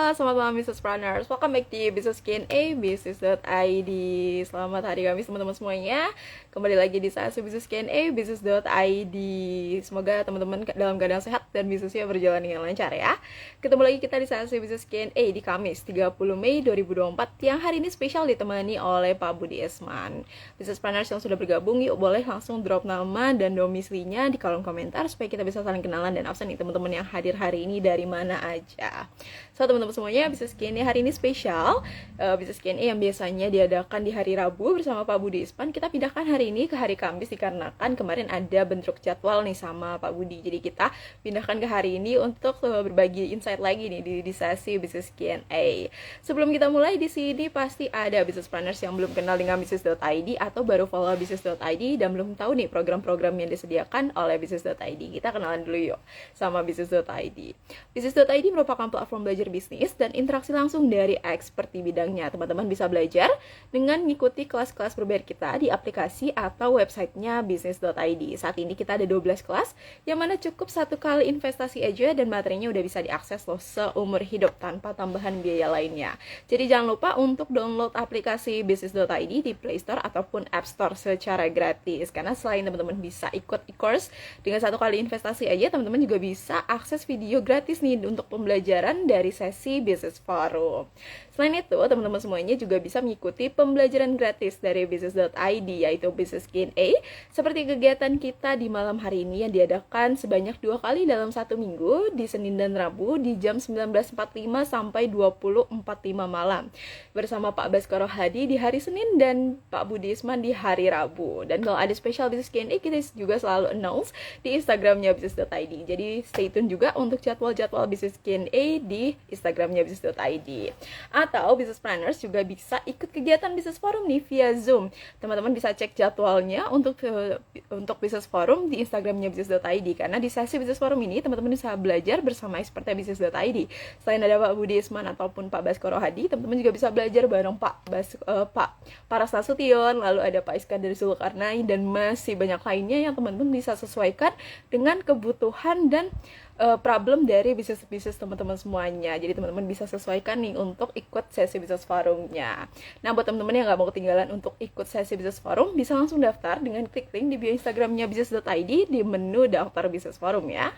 Halo, selamat malam Business Planners. Welcome back di Business Q&A, Business.id. Selamat hari Kamis teman-teman semuanya. Kembali lagi di sesi Business Q&A, Business.id. Semoga teman-teman dalam keadaan sehat dan bisnisnya berjalan dengan lancar ya. Ketemu lagi kita di sesi Business Q&A di Kamis 30 Mei 2024 yang hari ini spesial ditemani oleh Pak Budi Esman. Business Planners yang sudah bergabung, yuk boleh langsung drop nama dan domisilinya di kolom komentar supaya kita bisa saling kenalan dan absen nih teman-teman yang hadir hari ini dari mana aja. So teman-teman semuanya, Business Q&A hari ini spesial. Business Q&A yang biasanya diadakan di hari Rabu bersama Pak Budi Isman, kita pindahkan hari ini ke hari Kamis dikarenakan kemarin ada bentrok jadwal nih sama Pak Budi. Jadi kita pindahkan ke hari ini untuk berbagi insight lagi nih di sesi Business Q&A. Sebelum kita mulai, di sini pasti ada business planners yang belum kenal dengan business.id atau baru follow business.id dan belum tahu nih program-program yang disediakan oleh business.id. Kita kenalan dulu yuk sama business.id. Business.id merupakan platform belajar bisnis dan interaksi langsung dari expert di bidangnya. Teman-teman bisa belajar dengan mengikuti kelas-kelas berbayar kita di aplikasi atau websitenya business.id. Saat ini kita ada 12 kelas, yang mana cukup satu kali investasi aja dan materinya udah bisa diakses loh seumur hidup tanpa tambahan biaya lainnya. Jadi jangan lupa untuk download aplikasi business.id di Play Store ataupun App Store secara gratis. Karena selain teman-teman bisa ikut e-course dengan satu kali investasi aja, teman-teman juga bisa akses video gratis nih untuk pembelajaran dari sesi Business Forum. Selain itu, teman-teman semuanya juga bisa mengikuti pembelajaran gratis dari business.id, yaitu Business Q&A, seperti kegiatan kita di malam hari ini yang diadakan sebanyak 2 kali dalam 1 minggu, di Senin dan Rabu di jam 19.45 sampai 20.45 malam, bersama Pak Baskoro Hadi di hari Senin dan Pak Budi Isman di hari Rabu. Dan kalau ada special Business Q&A, kita juga selalu announce di Instagramnya business.id. Jadi stay tune juga untuk jadwal-jadwal Business Q&A di Instagramnya business.id. Atau business planners juga bisa ikut kegiatan Business Forum nih via Zoom. Teman-teman bisa cek jadwalnya untuk Business Forum di Instagramnya business.id, karena di sesi Business Forum ini teman-teman bisa belajar bersama expertnya business.id. Selain ada Pak Budi Isman ataupun Pak Baskoro Hadi, teman-teman juga bisa belajar bareng Pak Paras Nasution, lalu ada Pak Iskandar Zulkarnain, dan masih banyak lainnya yang teman-teman bisa sesuaikan dengan kebutuhan dan problem dari bisnis teman-teman semuanya. Jadi teman-teman bisa sesuaikan nih untuk ikut sesi Business Forumnya. Nah, buat teman-teman yang nggak mau ketinggalan untuk ikut sesi Business Forum, bisa langsung daftar dengan klik link di bio Instagramnya business.id di menu daftar Business Forum ya.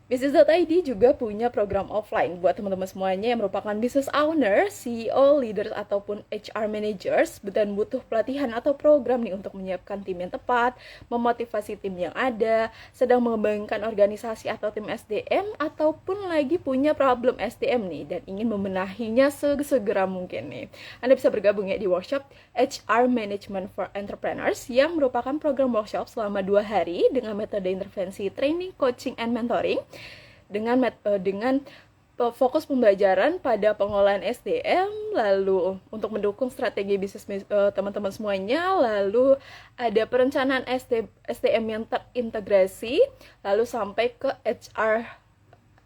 Business.id juga punya program offline buat teman-teman semuanya yang merupakan business owner, CEO, leaders, ataupun HR managers dan butuh pelatihan atau program nih untuk menyiapkan tim yang tepat, memotivasi tim yang ada, sedang mengembangkan organisasi atau tim SDM, ataupun lagi punya problem SDM nih dan ingin membenahinya segera mungkin nih. Anda bisa bergabung ya di workshop HR Management for Entrepreneurs yang merupakan program workshop selama 2 hari dengan metode intervensi training, coaching, and mentoring dengan fokus pembelajaran pada pengolahan SDM, lalu untuk mendukung strategi bisnis teman-teman semuanya, lalu ada perencanaan SDM yang terintegrasi, lalu sampai ke HR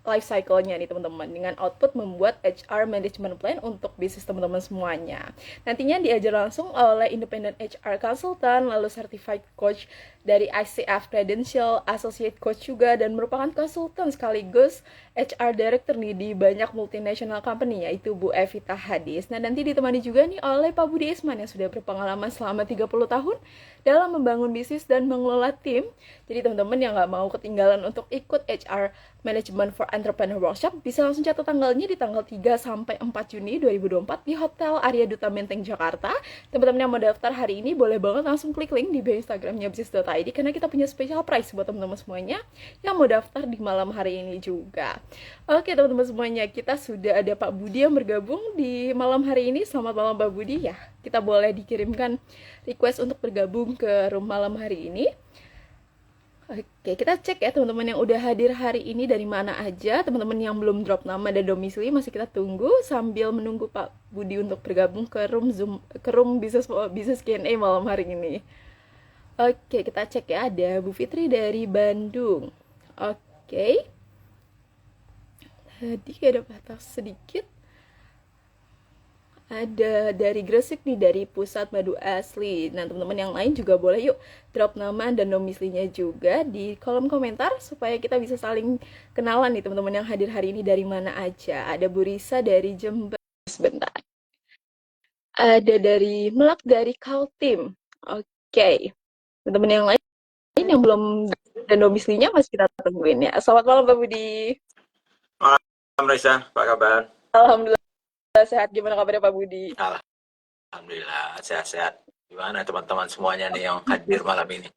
life cycle-nya nih teman-teman, dengan output membuat HR management plan untuk bisnis teman-teman semuanya. Nantinya diajar langsung oleh independent HR consultant, lalu certified coach dari ICF Credential, associate coach juga, dan merupakan konsultan sekaligus HR director nih di banyak multinational company, yaitu Bu Evita Hadis. Nah, nanti ditemani juga nih oleh Pak Budi Isman yang sudah berpengalaman selama 30 tahun dalam membangun bisnis dan mengelola tim. Jadi teman-teman yang nggak mau ketinggalan untuk ikut HR Management for Entrepreneur Workshop, bisa langsung catat tanggalnya di tanggal 3 sampai 4 Juni 2024 di Hotel Arya Duta Menteng, Jakarta. Teman-teman yang mau daftar hari ini boleh banget langsung klik link di bio Instagramnya business.id, karena kita punya special price buat teman-teman semuanya yang mau daftar di malam hari ini juga. Oke teman-teman semuanya, kita sudah ada Pak Budi yang bergabung di malam hari ini. Selamat malam Pak Budi ya. Kita boleh dikirimkan request untuk bergabung ke room malam hari ini. Oke, kita cek ya teman-teman yang udah hadir hari ini dari mana aja. Teman-teman yang belum drop nama dan domisili masih kita tunggu sambil menunggu Pak Budi untuk bergabung ke room Zoom, ke room bisnis Q&A malam hari ini. Oke, kita cek ya, ada Bu Fitri dari Bandung. Oke. Tadi ada batas sedikit. Ada dari Gresik nih, dari Pusat Madu Asli. Nah, teman-teman yang lain juga boleh yuk drop nama dan domisilinya juga di kolom komentar supaya kita bisa saling kenalan nih teman-teman yang hadir hari ini dari mana aja. Ada Bu Risa dari Jember. Sebentar. Ada dari Melak dari Kaltim. Oke. Teman-teman yang lain yang belum dan domisilinya masih kita tungguin ya. Selamat malam Pak Budi. Malam Raisa, apa kabar? Alhamdulillah sehat. Gimana kabarnya Pak Budi? Alhamdulillah sehat-sehat. Gimana teman-teman semuanya nih yang hadir malam ini?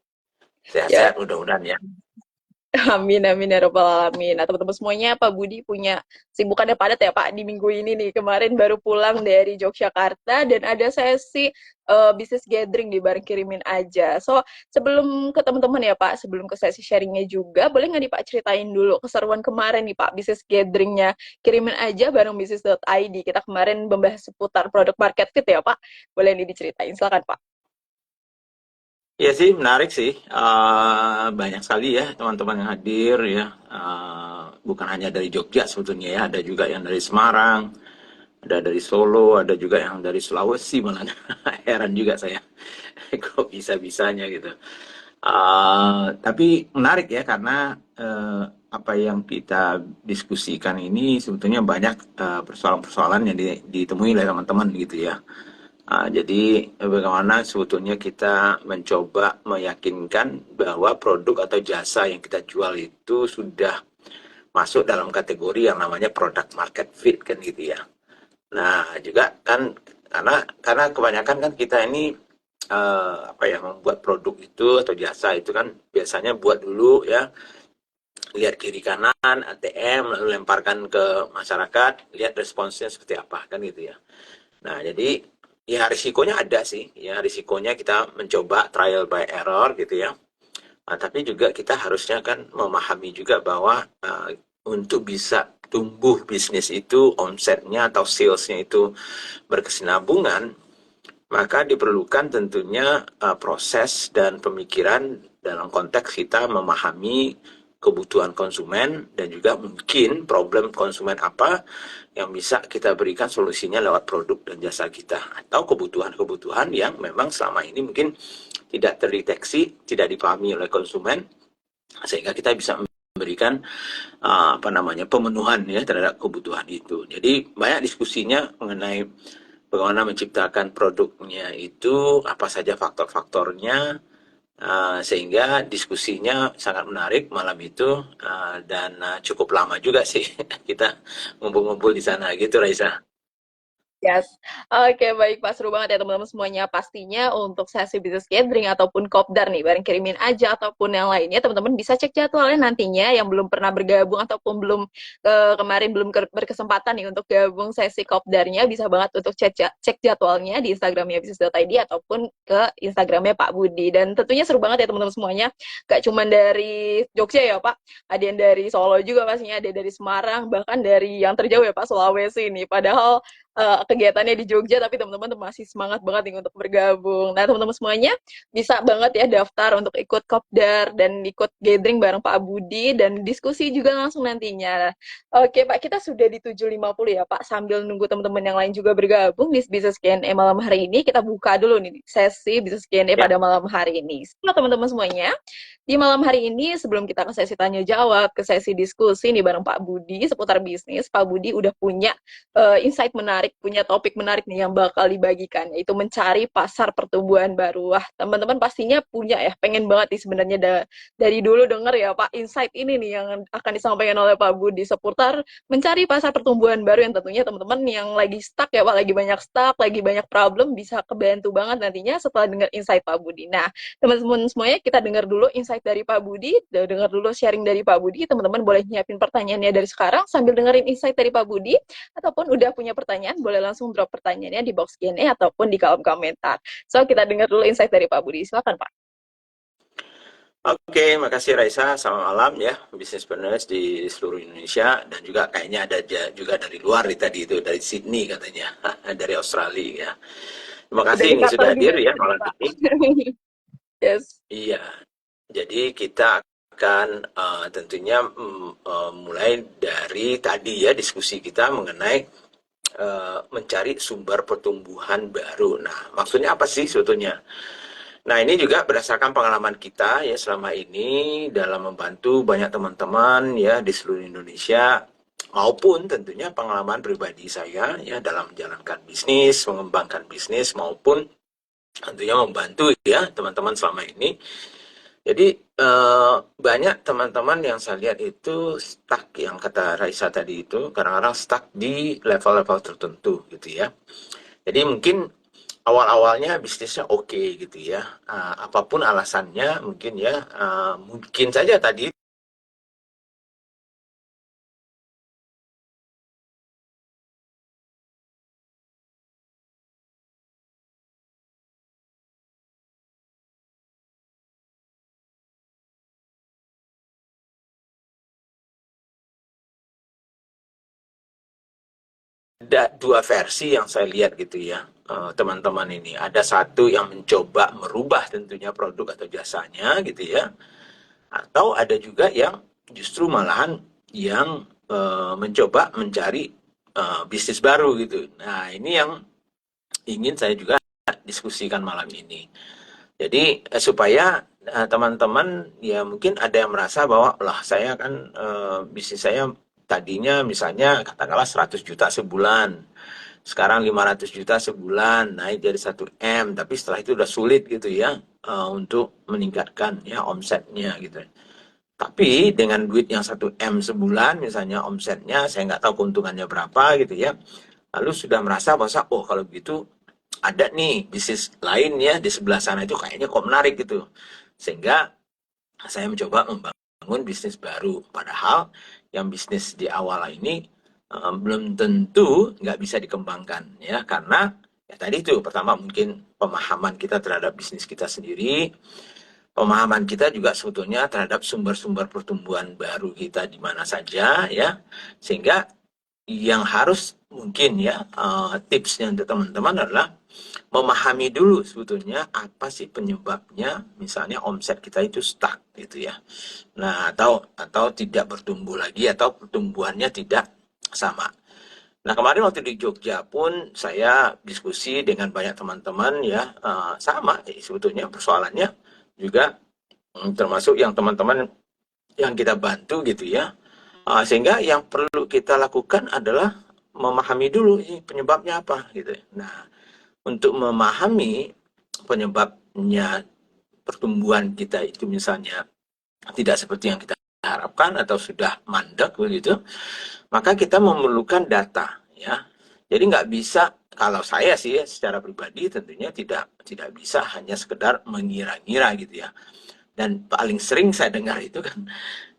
Ya, Sehat-sehat mudah-mudahan ya. amin amin ya robbal alamin. Nah teman-teman semuanya, Pak Budi punya sibukannya padat ya Pak di minggu ini nih. Kemarin baru pulang dari Yogyakarta dan ada sesi business gathering di bareng kirimin aja. So sebelum ke teman-teman ya Pak, sebelum ke sesi sharingnya juga, boleh nggak nih Pak ceritain dulu keseruan kemarin nih Pak business gatheringnya kirimin aja bareng bisnis.id. Kita kemarin membahas seputar produk market fit ya Pak. Boleh nih diceritain, silakan Pak. Iya sih, menarik sih. Banyak sekali ya teman-teman yang hadir ya. Bukan hanya dari Jogja sebetulnya ya, ada juga yang dari Semarang, ada dari Solo, ada juga yang dari Sulawesi malah. Heran juga saya, kok bisa-bisanya gitu. Tapi menarik ya karena apa yang kita diskusikan ini sebetulnya banyak persoalan-persoalan yang ditemui oleh teman-teman gitu ya. Jadi bagaimana sebetulnya kita mencoba meyakinkan bahwa produk atau jasa yang kita jual itu sudah masuk dalam kategori yang namanya product market fit kan gitu ya. Nah juga kan karena kebanyakan kan kita ini apa ya, membuat produk itu atau jasa itu kan biasanya buat dulu ya, lihat kiri kanan ATM lalu lemparkan ke masyarakat, lihat responsnya seperti apa kan gitu ya. Nah jadi ya risikonya ada sih ya, risikonya kita mencoba trial by error gitu ya. Tapi juga kita harusnya kan memahami juga bahwa untuk bisa tumbuh bisnis itu omsetnya atau salesnya itu berkesinambungan, maka diperlukan tentunya proses dan pemikiran dalam konteks kita memahami kebutuhan konsumen dan juga mungkin problem konsumen apa yang bisa kita berikan solusinya lewat produk dan jasa kita, atau kebutuhan-kebutuhan yang memang selama ini mungkin tidak terdeteksi, tidak dipahami oleh konsumen, sehingga kita bisa memberikan apa namanya, pemenuhan ya terhadap kebutuhan itu. Jadi banyak diskusinya mengenai bagaimana menciptakan produknya itu, apa saja faktor-faktornya, sehingga diskusinya sangat menarik malam itu, dan cukup lama juga sih kita ngumpul-ngumpul di sana gitu Raisa. Yes. Oke, baik Pak. Seru banget ya teman-teman semuanya. Pastinya untuk sesi business gathering ataupun kopdar nih, bareng kirimin aja ataupun yang lainnya, teman-teman bisa cek jadwalnya nantinya yang belum pernah bergabung ataupun belum kemarin belum berkesempatan nih untuk gabung sesi kopdarnya, bisa banget untuk cek jadwalnya di Instagramnya business.id ataupun ke Instagramnya Pak Budi. Dan tentunya seru banget ya teman-teman semuanya. Gak cuma dari Jogja ya Pak, ada yang dari Solo juga pastinya, ada dari Semarang, bahkan dari yang terjauh ya Pak, Sulawesi nih. Padahal kegiatannya di Jogja, tapi teman-teman masih semangat banget nih untuk bergabung. Nah, teman-teman semuanya bisa banget ya daftar untuk ikut kopdar dan ikut gathering bareng Pak Budi dan diskusi juga langsung nantinya. Oke Pak, kita sudah di 7.50 ya Pak, sambil nunggu teman-teman yang lain juga bergabung di Business Q&A malam hari ini, kita buka dulu nih sesi Business Q&A Ya. pada malam hari ini. Nah, teman-teman semuanya, di malam hari ini sebelum kita ke sesi tanya jawab, ke sesi diskusi nih bareng Pak Budi seputar bisnis, Pak Budi udah punya insight menarik, punya topik menarik nih yang bakal dibagikan, yaitu mencari pasar pertumbuhan baru. Wah, teman-teman pastinya punya ya, pengen banget nih sebenarnya dari dulu denger ya Pak, insight ini nih yang akan disampaikan oleh Pak Budi seputar mencari pasar pertumbuhan baru yang tentunya teman-teman yang lagi stuck ya Pak, lagi banyak stuck, lagi banyak problem, bisa kebantu banget nantinya setelah dengar insight Pak Budi. Nah, teman-teman semuanya kita dengar dulu insight dari Pak Budi, dengar dulu sharing dari Pak Budi, teman-teman boleh nyiapin pertanyaannya dari sekarang sambil dengerin insight dari Pak Budi, ataupun udah punya pertanyaan, boleh langsung drop pertanyaannya di box Q&A ataupun di kolom komentar. So, kita dengar dulu insight dari Pak Budi. Silakan, Pak. Oke, makasih Raisa. Selamat malam ya, businesspreneurs di seluruh Indonesia dan juga kayaknya ada juga dari luar nih tadi itu, dari Sydney katanya, dari Australia ya. Terima Udah kasih di ini kantor sudah juga hadir ya nih, malam Pak. ini. Yes. Iya, jadi kita akan tentunya mulai dari tadi ya diskusi kita mengenai mencari sumber pertumbuhan baru. Nah, maksudnya apa sih sebetulnya? Nah, ini juga berdasarkan pengalaman kita ya selama ini dalam membantu banyak teman-teman ya di seluruh Indonesia, maupun tentunya pengalaman pribadi saya ya dalam menjalankan bisnis, mengembangkan bisnis, maupun tentunya membantu ya teman-teman selama ini. Jadi banyak teman-teman yang saya lihat itu stuck, yang kata Raisa tadi itu kadang-kadang stuck di level-level tertentu gitu ya. Jadi mungkin awal-awalnya bisnisnya oke gitu ya. Apapun alasannya mungkin ya, mungkin saja tadi ada dua versi yang saya lihat gitu ya, teman-teman ini. Ada satu yang mencoba merubah tentunya produk atau jasanya gitu ya. Atau ada juga yang justru malahan yang mencoba mencari bisnis baru gitu. Nah, ini yang ingin saya juga diskusikan malam ini. Jadi supaya teman-teman ya mungkin ada yang merasa bahwa lah saya kan bisnis saya tadinya misalnya katakanlah 100 juta sebulan. Sekarang 500 juta sebulan, naik jadi 1 M, tapi setelah itu udah sulit gitu ya untuk meningkatkan ya omsetnya gitu. Tapi dengan duit yang 1 M sebulan misalnya omsetnya, saya nggak tahu keuntungannya berapa gitu ya. Lalu sudah merasa bahwa oh kalau begitu ada nih bisnis lain ya di sebelah sana itu kayaknya kok menarik gitu. Sehingga saya mencoba membangun bisnis baru. Padahal yang bisnis di awal ini belum tentu nggak bisa dikembangkan ya, karena ya tadi itu pertama mungkin pemahaman kita terhadap bisnis kita sendiri, pemahaman kita juga sebetulnya terhadap sumber-sumber pertumbuhan baru kita di mana saja ya, sehingga yang harus mungkin ya tipsnya untuk teman-teman adalah memahami dulu sebetulnya apa sih penyebabnya misalnya omset kita itu stuck gitu ya. Nah, atau tidak bertumbuh lagi atau pertumbuhannya tidak sama. Nah, kemarin waktu di Jogja pun saya diskusi dengan banyak teman-teman ya, sama sebetulnya persoalannya juga, termasuk yang teman-teman yang kita bantu gitu ya. Sehingga yang perlu kita lakukan adalah memahami dulu ini penyebabnya apa gitu. Nah, untuk memahami penyebabnya pertumbuhan kita itu misalnya tidak seperti yang kita harapkan atau sudah mandek begitu, maka kita memerlukan data ya. Jadi nggak bisa, kalau saya sih ya, secara pribadi tentunya tidak bisa hanya sekedar mengira-ngira gitu ya. Dan paling sering saya dengar itu kan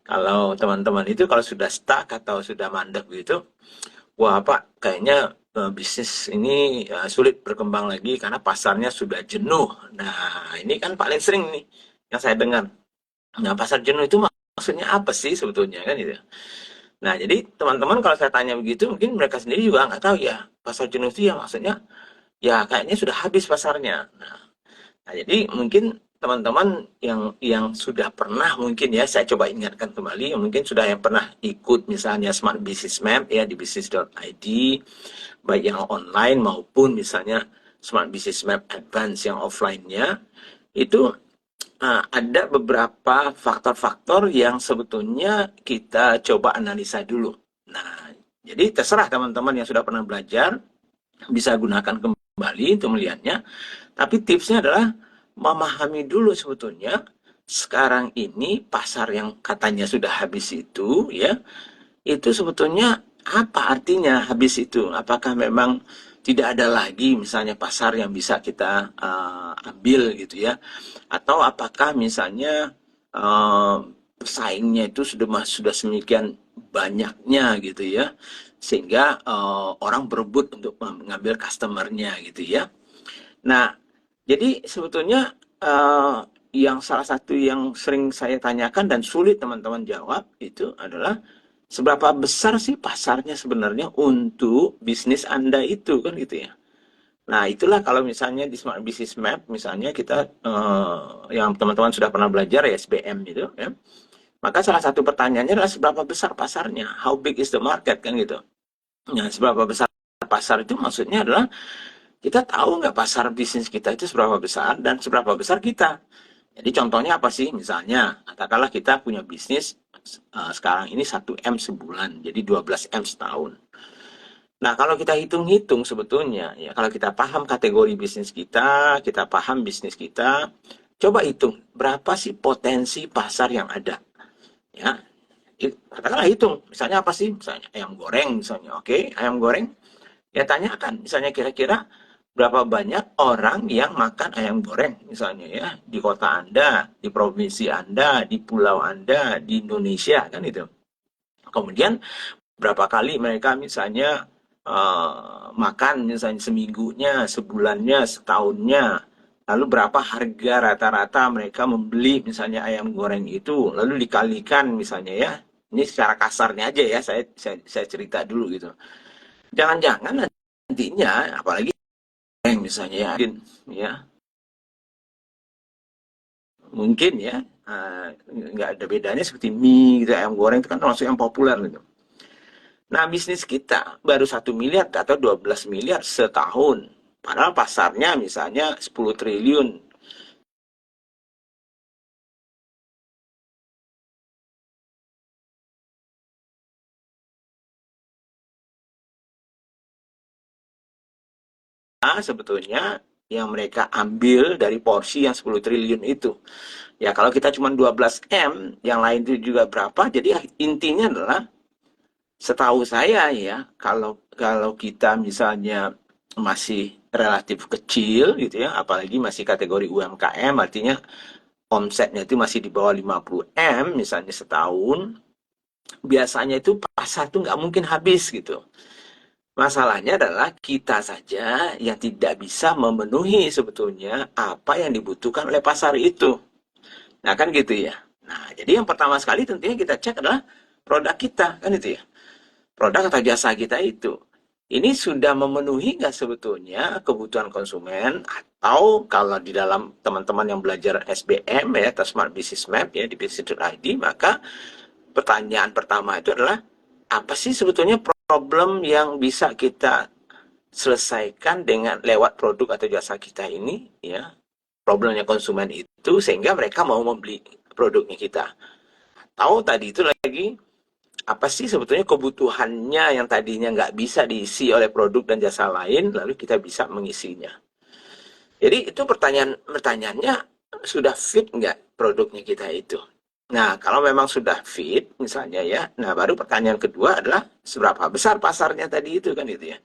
kalau teman-teman itu kalau sudah stuck atau sudah mandek begitu, wah Pak, kayaknya bisnis ini sulit berkembang lagi karena pasarnya sudah jenuh. Nah, ini kan paling sering nih yang saya dengar. Nah, pasar jenuh itu maksudnya apa sih sebetulnya kan gitu. Nah, jadi teman-teman kalau saya tanya begitu, mungkin mereka sendiri juga nggak tahu ya, pasar jenuh itu ya maksudnya, ya kayaknya sudah habis pasarnya. Nah, jadi mungkin teman-teman yang sudah pernah mungkin ya, saya coba ingatkan kembali, mungkin sudah yang pernah ikut misalnya Smart Business Map ya di bisnis.id, baik yang online maupun misalnya Smart Business Map Advance yang offline-nya, itu ada beberapa faktor-faktor yang sebetulnya kita coba analisa dulu. Nah, jadi terserah teman-teman yang sudah pernah belajar, bisa gunakan kembali untuk melihatnya. Tapi tipsnya adalah memahami dulu sebetulnya sekarang ini pasar yang katanya sudah habis itu sebetulnya apa artinya habis itu? Apakah memang tidak ada lagi misalnya pasar yang bisa kita ambil gitu ya? Atau apakah misalnya pesaingnya itu sudah sedemikian banyaknya gitu ya, sehingga orang berebut untuk mengambil customernya gitu ya. Nah, jadi sebetulnya yang salah satu yang sering saya tanyakan dan sulit teman-teman jawab itu adalah seberapa besar sih pasarnya sebenarnya untuk bisnis Anda itu kan gitu ya. Nah, itulah kalau misalnya di Smart Business Map misalnya kita yang teman-teman sudah pernah belajar ya SBM itu ya. Maka salah satu pertanyaannya adalah seberapa besar pasarnya? How big is the market kan gitu. Nah, seberapa besar pasar itu maksudnya adalah kita tahu nggak pasar bisnis kita itu seberapa besar dan seberapa besar kita. Jadi contohnya apa sih? Misalnya, katakanlah kita punya bisnis sekarang ini 1 M sebulan, jadi 12 M setahun. Nah, kalau kita hitung-hitung sebetulnya, ya kalau kita paham kategori bisnis kita paham bisnis kita, coba hitung berapa sih potensi pasar yang ada. Ya, katakanlah hitung, misalnya apa sih? Misalnya ayam goreng misalnya, oke, ayam goreng. Ya tanyakan, misalnya kira-kira berapa banyak orang yang makan ayam goreng misalnya ya di kota Anda, di provinsi Anda, di pulau Anda, di Indonesia kan itu. Kemudian berapa kali mereka misalnya makan misalnya seminggunya, sebulannya, setahunnya. Lalu berapa harga rata-rata mereka membeli misalnya ayam goreng itu, lalu dikalikan misalnya ya. Ini secara kasarnya aja ya, saya cerita dulu gitu. Jangan-jangan nantinya, apalagi misalnya ya, mungkin ya nggak ada bedanya seperti mie gitu, ayam goreng itu kan termasuk yang populer gitu. Nah, bisnis kita baru 1 miliar atau 12 miliar setahun, padahal pasarnya misalnya 10 triliun. Nah, sebetulnya yang mereka ambil dari porsi yang 10 triliun itu. Ya, kalau kita cuma 12 M, yang lain itu juga berapa, jadi intinya adalah setahu saya ya, kalau kita misalnya masih relatif kecil gitu ya, apalagi masih kategori UMKM, artinya omsetnya itu masih di bawah 50 M misalnya setahun, biasanya itu pasar tuh nggak mungkin habis gitu. Masalahnya adalah kita saja yang tidak bisa memenuhi sebetulnya apa yang dibutuhkan oleh pasar itu. Nah kan gitu ya. Nah jadi yang pertama sekali tentunya kita cek adalah produk kita kan itu ya. Produk atau jasa kita itu. Ini sudah memenuhi nggak sebetulnya kebutuhan konsumen, atau kalau di dalam teman-teman yang belajar SBM ya atau Smart Business Map ya di business.id, maka pertanyaan pertama itu adalah apa sih sebetulnya problem yang bisa kita selesaikan dengan lewat produk atau jasa kita ini ya, problemnya konsumen itu sehingga mereka mau membeli produknya kita. Tahu tadi itu lagi apa sih sebetulnya kebutuhannya yang tadinya nggak bisa diisi oleh produk dan jasa lain, lalu kita bisa mengisinya. Jadi itu pertanyaannya, sudah fit nggak produknya kita itu? Nah, kalau memang sudah fit, misalnya ya, nah baru pertanyaan kedua adalah seberapa besar pasarnya tadi itu kan itu ya.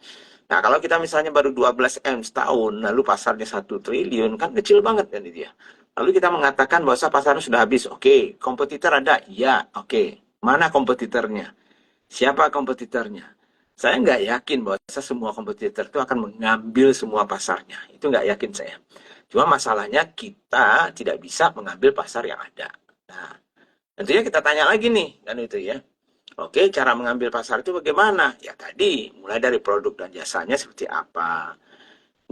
Nah, kalau kita misalnya baru 12 M setahun, lalu pasarnya 1 triliun, kan kecil banget kan itu ya. Lalu kita mengatakan bahwa pasarnya sudah habis. Oke, kompetitor ada? Ya, oke. Mana kompetitornya? Siapa kompetitornya? Saya nggak yakin bahwa semua kompetitor itu akan mengambil semua pasarnya. Itu nggak yakin saya. Cuma masalahnya kita tidak bisa mengambil pasar yang ada. Nah, tentunya kita tanya lagi nih, kan itu ya. Oke, cara mengambil pasar itu bagaimana? Ya tadi, mulai dari produk dan jasanya seperti apa.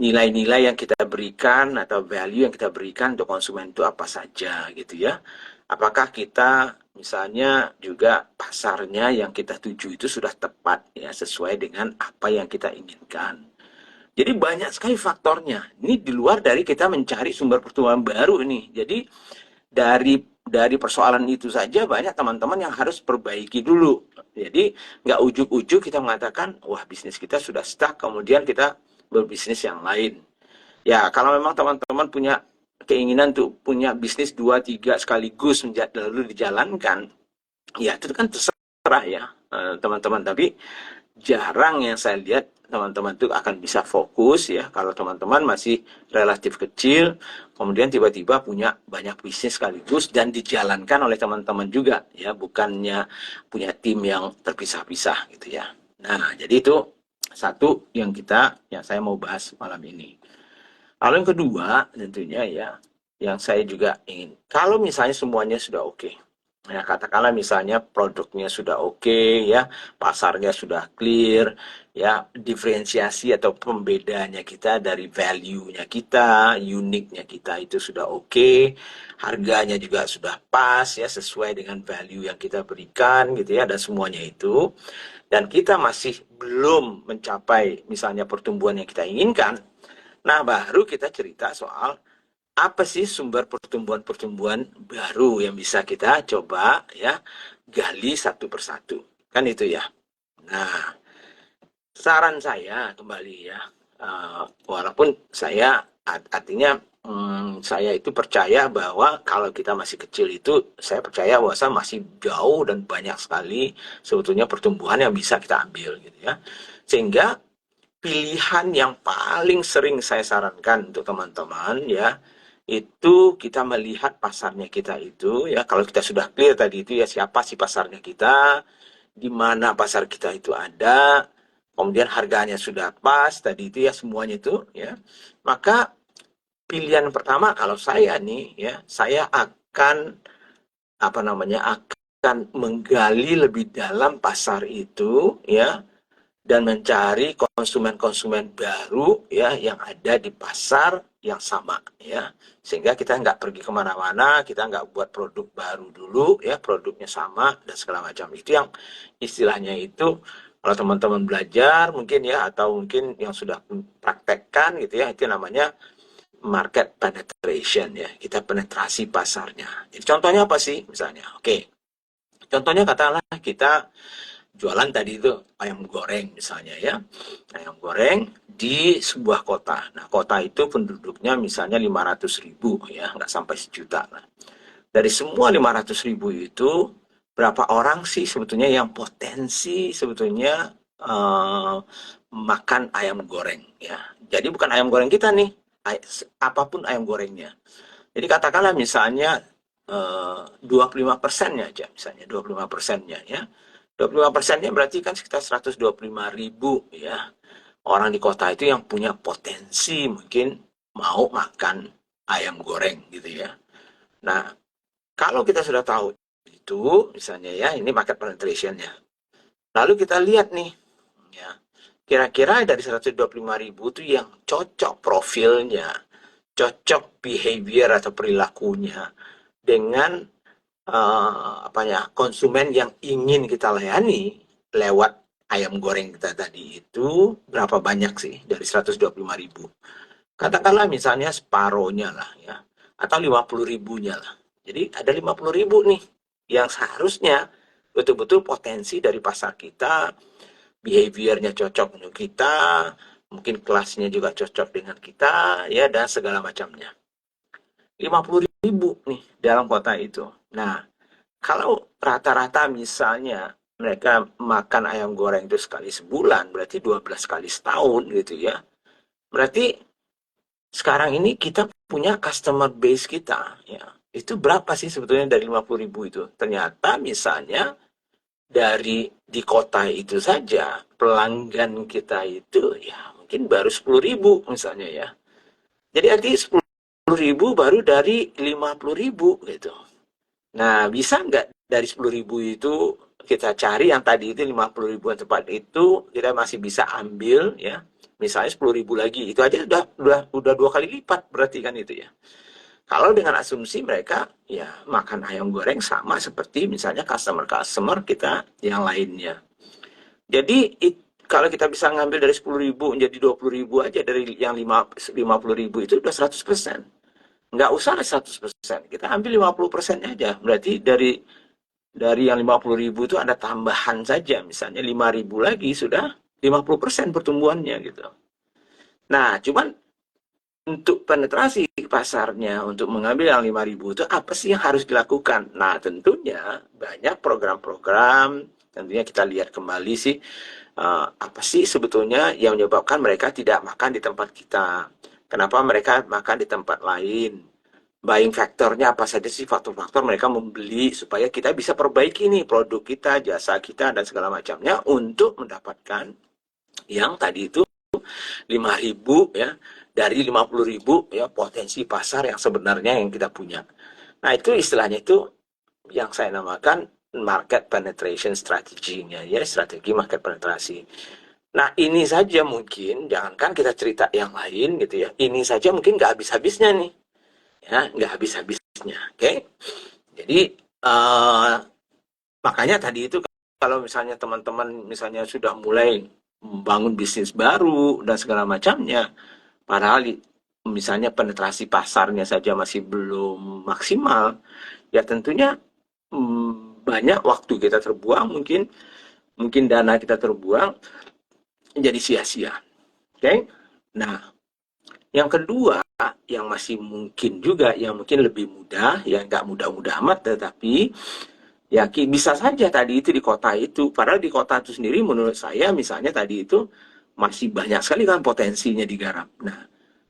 Nilai-nilai yang kita berikan atau value yang kita berikan untuk konsumen itu apa saja gitu ya. Apakah kita misalnya juga pasarnya yang kita tuju itu sudah tepat ya, sesuai dengan apa yang kita inginkan. Jadi banyak sekali faktornya. Ini di luar dari kita mencari sumber pertumbuhan baru ini. Jadi dari persoalan itu saja banyak teman-teman yang harus perbaiki dulu. Jadi nggak ujuk-ujuk kita mengatakan, wah bisnis kita sudah stuck, kemudian kita berbisnis yang lain. Ya kalau memang teman-teman punya keinginan untuk punya bisnis 2-3 sekaligus lalu dijalankan, ya itu kan terserah ya teman-teman. Tapi jarang yang saya lihat teman-teman itu akan bisa fokus ya kalau teman-teman masih relatif kecil, kemudian tiba-tiba punya banyak bisnis sekaligus dan dijalankan oleh teman-teman juga ya, bukannya punya tim yang terpisah-pisah gitu ya. Nah, jadi itu satu yang saya mau bahas malam ini. Lalu yang kedua tentunya ya, yang saya juga ingin, kalau misalnya semuanya sudah oke, ya katakanlah misalnya produknya sudah oke ya, pasarnya sudah clear, ya diferensiasi atau pembedanya kita dari value-nya kita, uniknya kita itu sudah oke, harganya juga sudah pas ya sesuai dengan value yang kita berikan gitu ya, dan semuanya itu, dan kita masih belum mencapai misalnya pertumbuhan yang kita inginkan, nah baru kita cerita soal apa sih sumber pertumbuhan-pertumbuhan baru yang bisa kita coba ya gali satu persatu. Kan itu ya. Nah, saran saya kembali ya, walaupun saya artinya saya itu percaya bahwa kalau kita masih kecil itu, saya percaya bahwa saya masih jauh dan banyak sekali sebetulnya pertumbuhan yang bisa kita ambil gitu ya. Sehingga pilihan yang paling sering saya sarankan untuk teman-teman ya, itu kita melihat pasarnya kita itu ya, kalau kita sudah clear tadi itu ya siapa sih pasarnya kita, di mana pasar kita itu ada, kemudian harganya sudah pas tadi itu ya semuanya itu ya, maka pilihan pertama kalau saya nih ya, saya akan apa namanya akan menggali lebih dalam pasar itu ya, dan mencari konsumen-konsumen baru ya yang ada di pasar yang sama ya, sehingga kita nggak pergi kemana-mana, kita nggak buat produk baru dulu ya, produknya sama dan segala macam. Itu yang istilahnya itu kalau teman-teman belajar mungkin ya, atau mungkin yang sudah praktekkan gitu ya, itu namanya market penetration ya, kita penetrasi pasarnya. Jadi contohnya apa sih misalnya? Oke, contohnya katakanlah kita jualan tadi itu ayam goreng misalnya ya, ayam goreng di sebuah kota. Nah, kota itu penduduknya misalnya 500.000 ya, nggak sampai sejuta. Nah, dari semua 500.000 itu berapa orang sih sebetulnya yang potensi sebetulnya makan ayam goreng ya. Jadi bukan ayam goreng kita nih, apapun ayam gorengnya. Jadi katakanlah misalnya 25%-nya aja, misalnya 25%-nya ya. 25%-nya berarti kan sekitar 125.000 ya. Orang di kota itu yang punya potensi mungkin mau makan ayam goreng gitu ya. Nah, kalau kita sudah tahu itu, misalnya ya, ini market penetration-nya. Lalu kita lihat nih, ya, kira-kira dari 125.000 itu yang cocok profilnya, cocok behavior atau perilakunya dengan apa ya, konsumen yang ingin kita layani lewat ayam goreng kita tadi itu berapa banyak sih dari 125.000? Katakanlah misalnya separohnya lah ya, atau 50.000-nya lah. Jadi ada 50.000 nih yang seharusnya betul-betul potensi dari pasar kita, behaviornya cocok dengan kita, mungkin kelasnya juga cocok dengan kita, ya, dan segala macamnya. 50.000 nih dalam kota itu. Nah, kalau rata-rata misalnya mereka makan ayam goreng itu sekali sebulan, berarti 12 kali setahun gitu ya. Berarti sekarang ini kita punya customer base kita ya. Itu berapa sih sebetulnya dari 50.000 itu? Ternyata misalnya dari di kota itu saja pelanggan kita itu ya mungkin baru 10.000 misalnya ya. Jadi artinya 10.000 baru dari 50.000 gitu. Nah, bisa nggak dari 10.000 itu kita cari yang tadi itu 50.000 tempat itu kita masih bisa ambil ya. Misalnya 10.000 lagi, itu aja udah 2 kali lipat berarti kan itu ya. Kalau dengan asumsi mereka ya makan ayam goreng sama seperti misalnya customer-customer kita yang lainnya. Jadi kalau kita bisa ngambil dari 10.000 menjadi 20.000 aja dari yang 50.000 itu udah 100%. Nggak usah 100%, kita ambil 50% aja. Berarti dari yang 50.000 itu ada tambahan saja, misalnya 5.000 lagi sudah 50% pertumbuhannya gitu. Nah, cuman untuk penetrasi pasarnya, untuk mengambil yang 5.000 itu apa sih yang harus dilakukan? Nah, tentunya banyak program-program, tentunya kita lihat kembali sih, apa sih sebetulnya yang menyebabkan mereka tidak makan di tempat kita. Kenapa mereka makan di tempat lain? Buying factornya apa saja sih, faktor-faktor mereka membeli supaya kita bisa perbaiki nih produk kita, jasa kita, dan segala macamnya untuk mendapatkan yang tadi itu 5.000 ya, dari 50.000 ya potensi pasar yang sebenarnya yang kita punya. Nah, itu istilahnya itu yang saya namakan market penetration strategy-nya ya, strategi market penetrasi. Nah, ini saja mungkin, jangankan kita cerita yang lain gitu ya, ini saja mungkin nggak habis-habisnya nih ya, nggak habis-habisnya. Oke, jadi makanya tadi itu kalau misalnya teman-teman misalnya sudah mulai membangun bisnis baru dan segala macamnya. Padahal misalnya penetrasi pasarnya saja masih belum maksimal, ya tentunya banyak waktu kita terbuang, mungkin mungkin dana kita terbuang jadi sia-sia. Oke? Okay? Nah, yang kedua, yang masih mungkin juga, yang mungkin lebih mudah, ya nggak mudah-mudah amat, tetapi ya bisa saja tadi itu di kota itu. Padahal di kota itu sendiri menurut saya misalnya tadi itu masih banyak sekali kan potensinya digarap. Nah,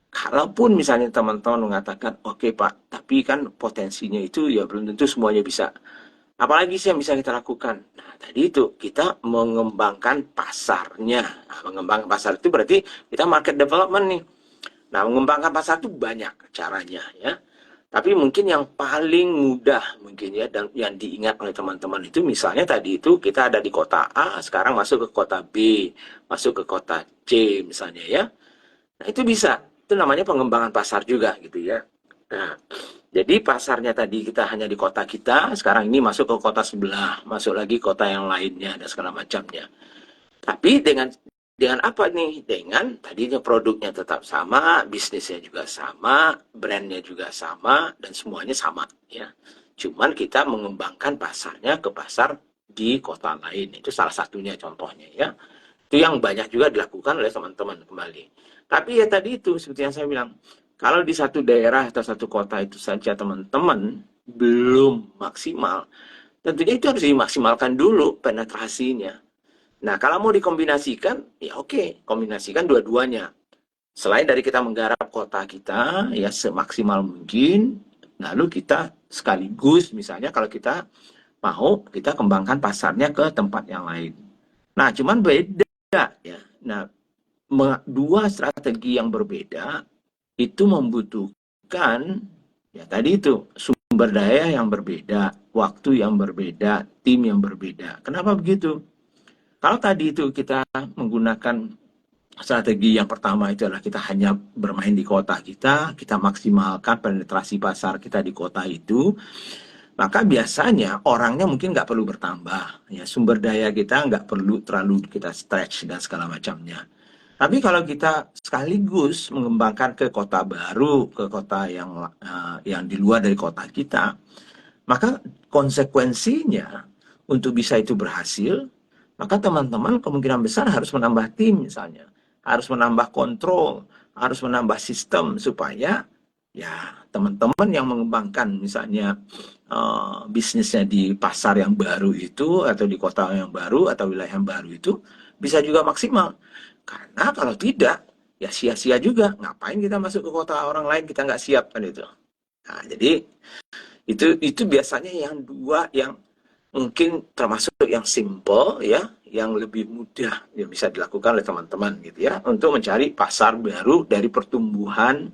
kalaupun misalnya teman-teman mengatakan, oke Pak, tapi kan potensinya itu ya belum tentu semuanya bisa. Apalagi sih yang bisa kita lakukan? Nah, tadi itu kita mengembangkan pasarnya. Nah, mengembangkan pasar itu berarti kita market development nih. Nah, mengembangkan pasar itu banyak caranya ya. Tapi mungkin yang paling mudah mungkin ya dan yang diingat oleh teman-teman itu misalnya tadi itu kita ada di kota A, sekarang masuk ke kota B, masuk ke kota C misalnya ya. Nah, itu bisa. Itu namanya pengembangan pasar juga gitu ya. Nah, jadi pasarnya tadi kita hanya di kota kita, sekarang ini masuk ke kota sebelah, masuk lagi kota yang lainnya dan segala macamnya. Tapi dengan apa nih? Dengan tadinya produknya tetap sama, bisnisnya juga sama, brandnya juga sama, dan semuanya sama ya. Cuman kita mengembangkan pasarnya ke pasar di kota lain. Itu salah satunya contohnya ya. Itu yang banyak juga dilakukan oleh teman-teman kembali. Tapi ya tadi itu seperti yang saya bilang, kalau di satu daerah atau satu kota itu saja teman-teman belum maksimal, tentunya itu harus dimaksimalkan dulu penetrasinya. Nah, kalau mau dikombinasikan, ya oke, kombinasikan dua-duanya. Selain dari kita menggarap kota kita, ya semaksimal mungkin, lalu kita sekaligus, misalnya kalau kita mau, kita kembangkan pasarnya ke tempat yang lain. Nah, cuman beda ya. Nah, dua strategi yang berbeda itu membutuhkan ya tadi itu sumber daya yang berbeda, waktu yang berbeda, tim yang berbeda. Kenapa begitu? Kalau tadi itu kita menggunakan strategi yang pertama itu adalah kita hanya bermain di kota kita maksimalkan penetrasi pasar kita di kota itu, maka biasanya orangnya mungkin nggak perlu bertambah, ya sumber daya kita nggak perlu terlalu kita stretch dan segala macamnya. Tapi kalau kita sekaligus mengembangkan ke kota baru, ke kota yang di luar dari kota kita, maka konsekuensinya untuk bisa itu berhasil, maka teman-teman kemungkinan besar harus menambah tim misalnya, harus menambah kontrol, harus menambah sistem supaya ya teman-teman yang mengembangkan misalnya bisnisnya di pasar yang baru itu atau di kota yang baru atau wilayah yang baru itu bisa juga maksimal. Karena kalau tidak ya sia-sia juga. Ngapain kita masuk ke kota orang lain kita nggak siap kan itu. Nah, jadi itu biasanya yang dua yang mungkin termasuk yang simple ya, yang lebih mudah yang bisa dilakukan oleh teman-teman gitu ya untuk mencari pasar baru dari pertumbuhan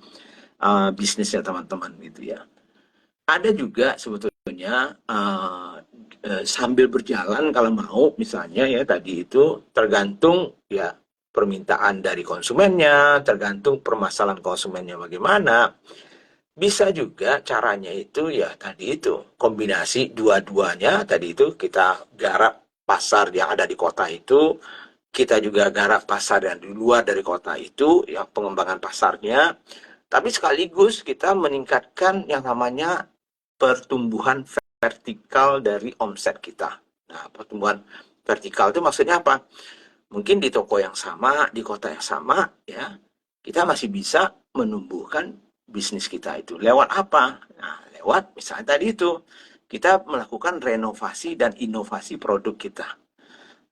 bisnisnya teman-teman gitu ya. Ada juga sebetulnya sambil berjalan kalau mau misalnya ya tadi itu tergantung ya permintaan dari konsumennya, tergantung permasalahan konsumennya bagaimana. Bisa juga caranya itu ya tadi itu kombinasi dua-duanya tadi itu kita garap pasar yang ada di kota itu, kita juga garap pasar yang di luar dari kota itu, yang pengembangan pasarnya, tapi sekaligus kita meningkatkan yang namanya pertumbuhan vertikal dari omset kita. Nah, pertumbuhan vertikal itu maksudnya apa? Mungkin di toko yang sama, di kota yang sama, ya, kita masih bisa menumbuhkan bisnis kita itu. Lewat apa? Nah, lewat misalnya tadi itu, kita melakukan renovasi dan inovasi produk kita.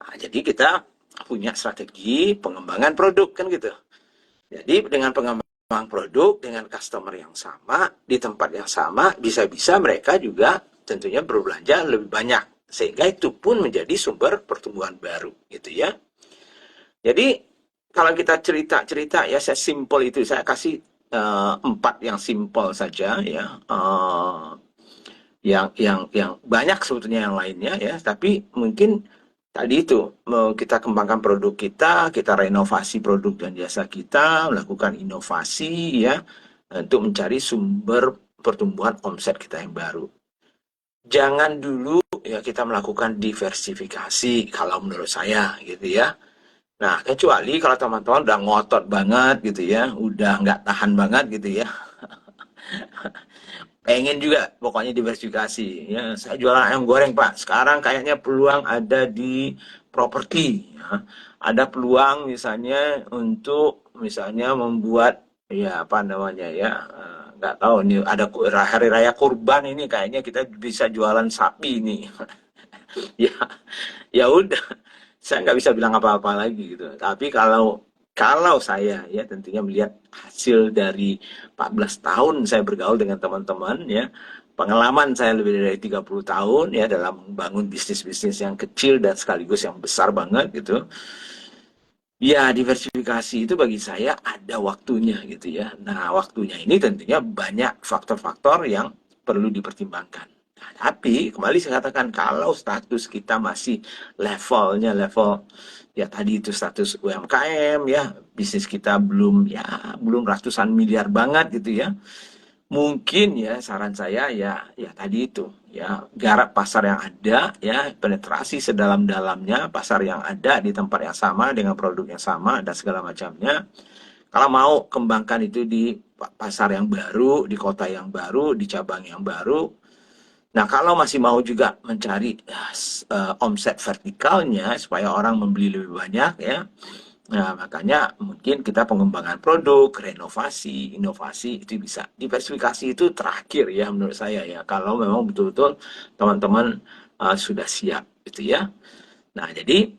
Nah, jadi kita punya strategi pengembangan produk kan gitu. Jadi dengan pengembangan produk dengan customer yang sama di tempat yang sama, bisa-bisa mereka juga tentunya berbelanja lebih banyak sehingga itu pun menjadi sumber pertumbuhan baru gitu ya. Jadi kalau kita cerita-cerita ya saya simpel itu saya kasih empat yang simpel saja ya. Yang banyak sebetulnya yang lainnya ya, tapi mungkin tadi itu kita kembangkan produk kita renovasi produk dan jasa kita, melakukan inovasi ya untuk mencari sumber pertumbuhan omset kita yang baru. Jangan dulu ya kita melakukan diversifikasi kalau menurut saya gitu ya. Nah, kecuali kalau teman-teman udah ngotot banget gitu ya, udah nggak tahan banget gitu ya, pengen juga pokoknya diversifikasi. Ya, saya jualan ayam goreng Pak. Sekarang kayaknya peluang ada di properti. Ya. Ada peluang misalnya untuk misalnya membuat ya apa namanya ya, nggak tahu nih ada hari raya kurban ini kayaknya kita bisa jualan sapi ini. Ya, ya udah, saya nggak bisa bilang apa-apa lagi gitu. Tapi kalau saya ya tentunya melihat hasil dari 14 tahun saya bergaul dengan teman-teman ya, pengalaman saya lebih dari 30 tahun ya dalam membangun bisnis-bisnis yang kecil dan sekaligus yang besar banget gitu. Ya, diversifikasi itu bagi saya ada waktunya gitu ya. Nah, waktunya ini tentunya banyak faktor-faktor yang perlu dipertimbangkan. Nah, tapi kembali saya katakan kalau status kita masih levelnya level ya tadi itu status UMKM ya, bisnis kita belum ratusan miliar banget gitu ya. Mungkin ya saran saya ya tadi itu ya garap pasar yang ada ya penetrasi sedalam-dalamnya pasar yang ada di tempat yang sama dengan produk yang sama dan segala macamnya. Kalau mau kembangkan itu di pasar yang baru, di kota yang baru, di cabang yang baru. Nah, kalau masih mau juga mencari omset vertikalnya supaya orang membeli lebih banyak ya, nah, makanya mungkin kita pengembangan produk, renovasi, inovasi itu bisa. Diversifikasi itu terakhir ya menurut saya ya. Kalau memang betul-betul teman-teman sudah siap gitu ya. Nah, jadi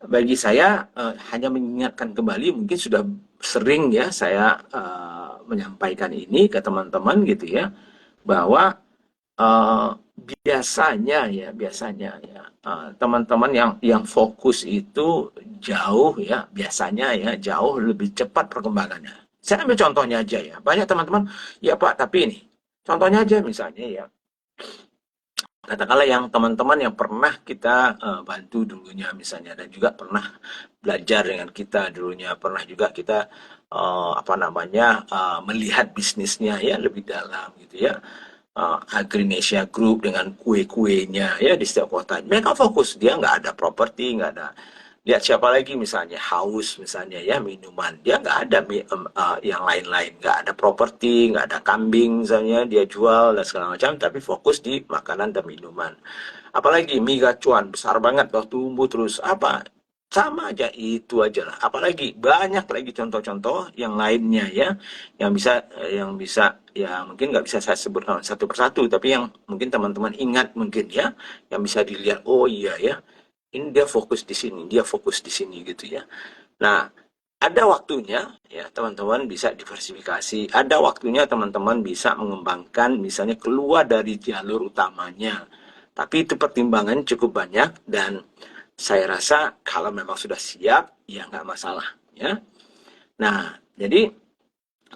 bagi saya hanya mengingatkan kembali mungkin sudah sering ya saya menyampaikan ini ke teman-teman gitu ya bahwa eh, biasanya ya teman-teman yang fokus itu jauh ya biasanya ya jauh lebih cepat perkembangannya. Saya ambil contohnya aja ya. Banyak teman-teman ya Pak, tapi ini contohnya aja misalnya ya. Katakanlah yang teman-teman yang pernah kita bantu dulunya misalnya dan juga pernah belajar dengan kita dulunya, pernah juga kita apa namanya melihat bisnisnya ya lebih dalam gitu ya. Agrinesia Group dengan kue-kuenya ya di setiap kota. Mereka fokus, dia nggak ada properti, nggak ada. Lihat siapa lagi misalnya haus misalnya ya minuman, dia nggak ada yang lain-lain, nggak ada properti, nggak ada kambing misalnya dia jual dan segala macam, tapi fokus di makanan dan minuman. Apalagi mie gacuan besar banget, kalau tumbuh terus apa sama aja itu aja lah. Apalagi banyak lagi contoh-contoh yang lainnya ya, yang bisa ya mungkin nggak bisa saya sebut satu persatu, tapi yang mungkin teman-teman ingat mungkin ya, yang bisa dilihat. Oh iya ya, ini dia fokus di sini, dia fokus di sini gitu ya. Nah, ada waktunya ya teman-teman bisa diversifikasi, ada waktunya teman-teman bisa mengembangkan misalnya keluar dari jalur utamanya. Tapi itu pertimbangan cukup banyak dan saya rasa kalau memang sudah siap ya nggak masalah ya. Nah, jadi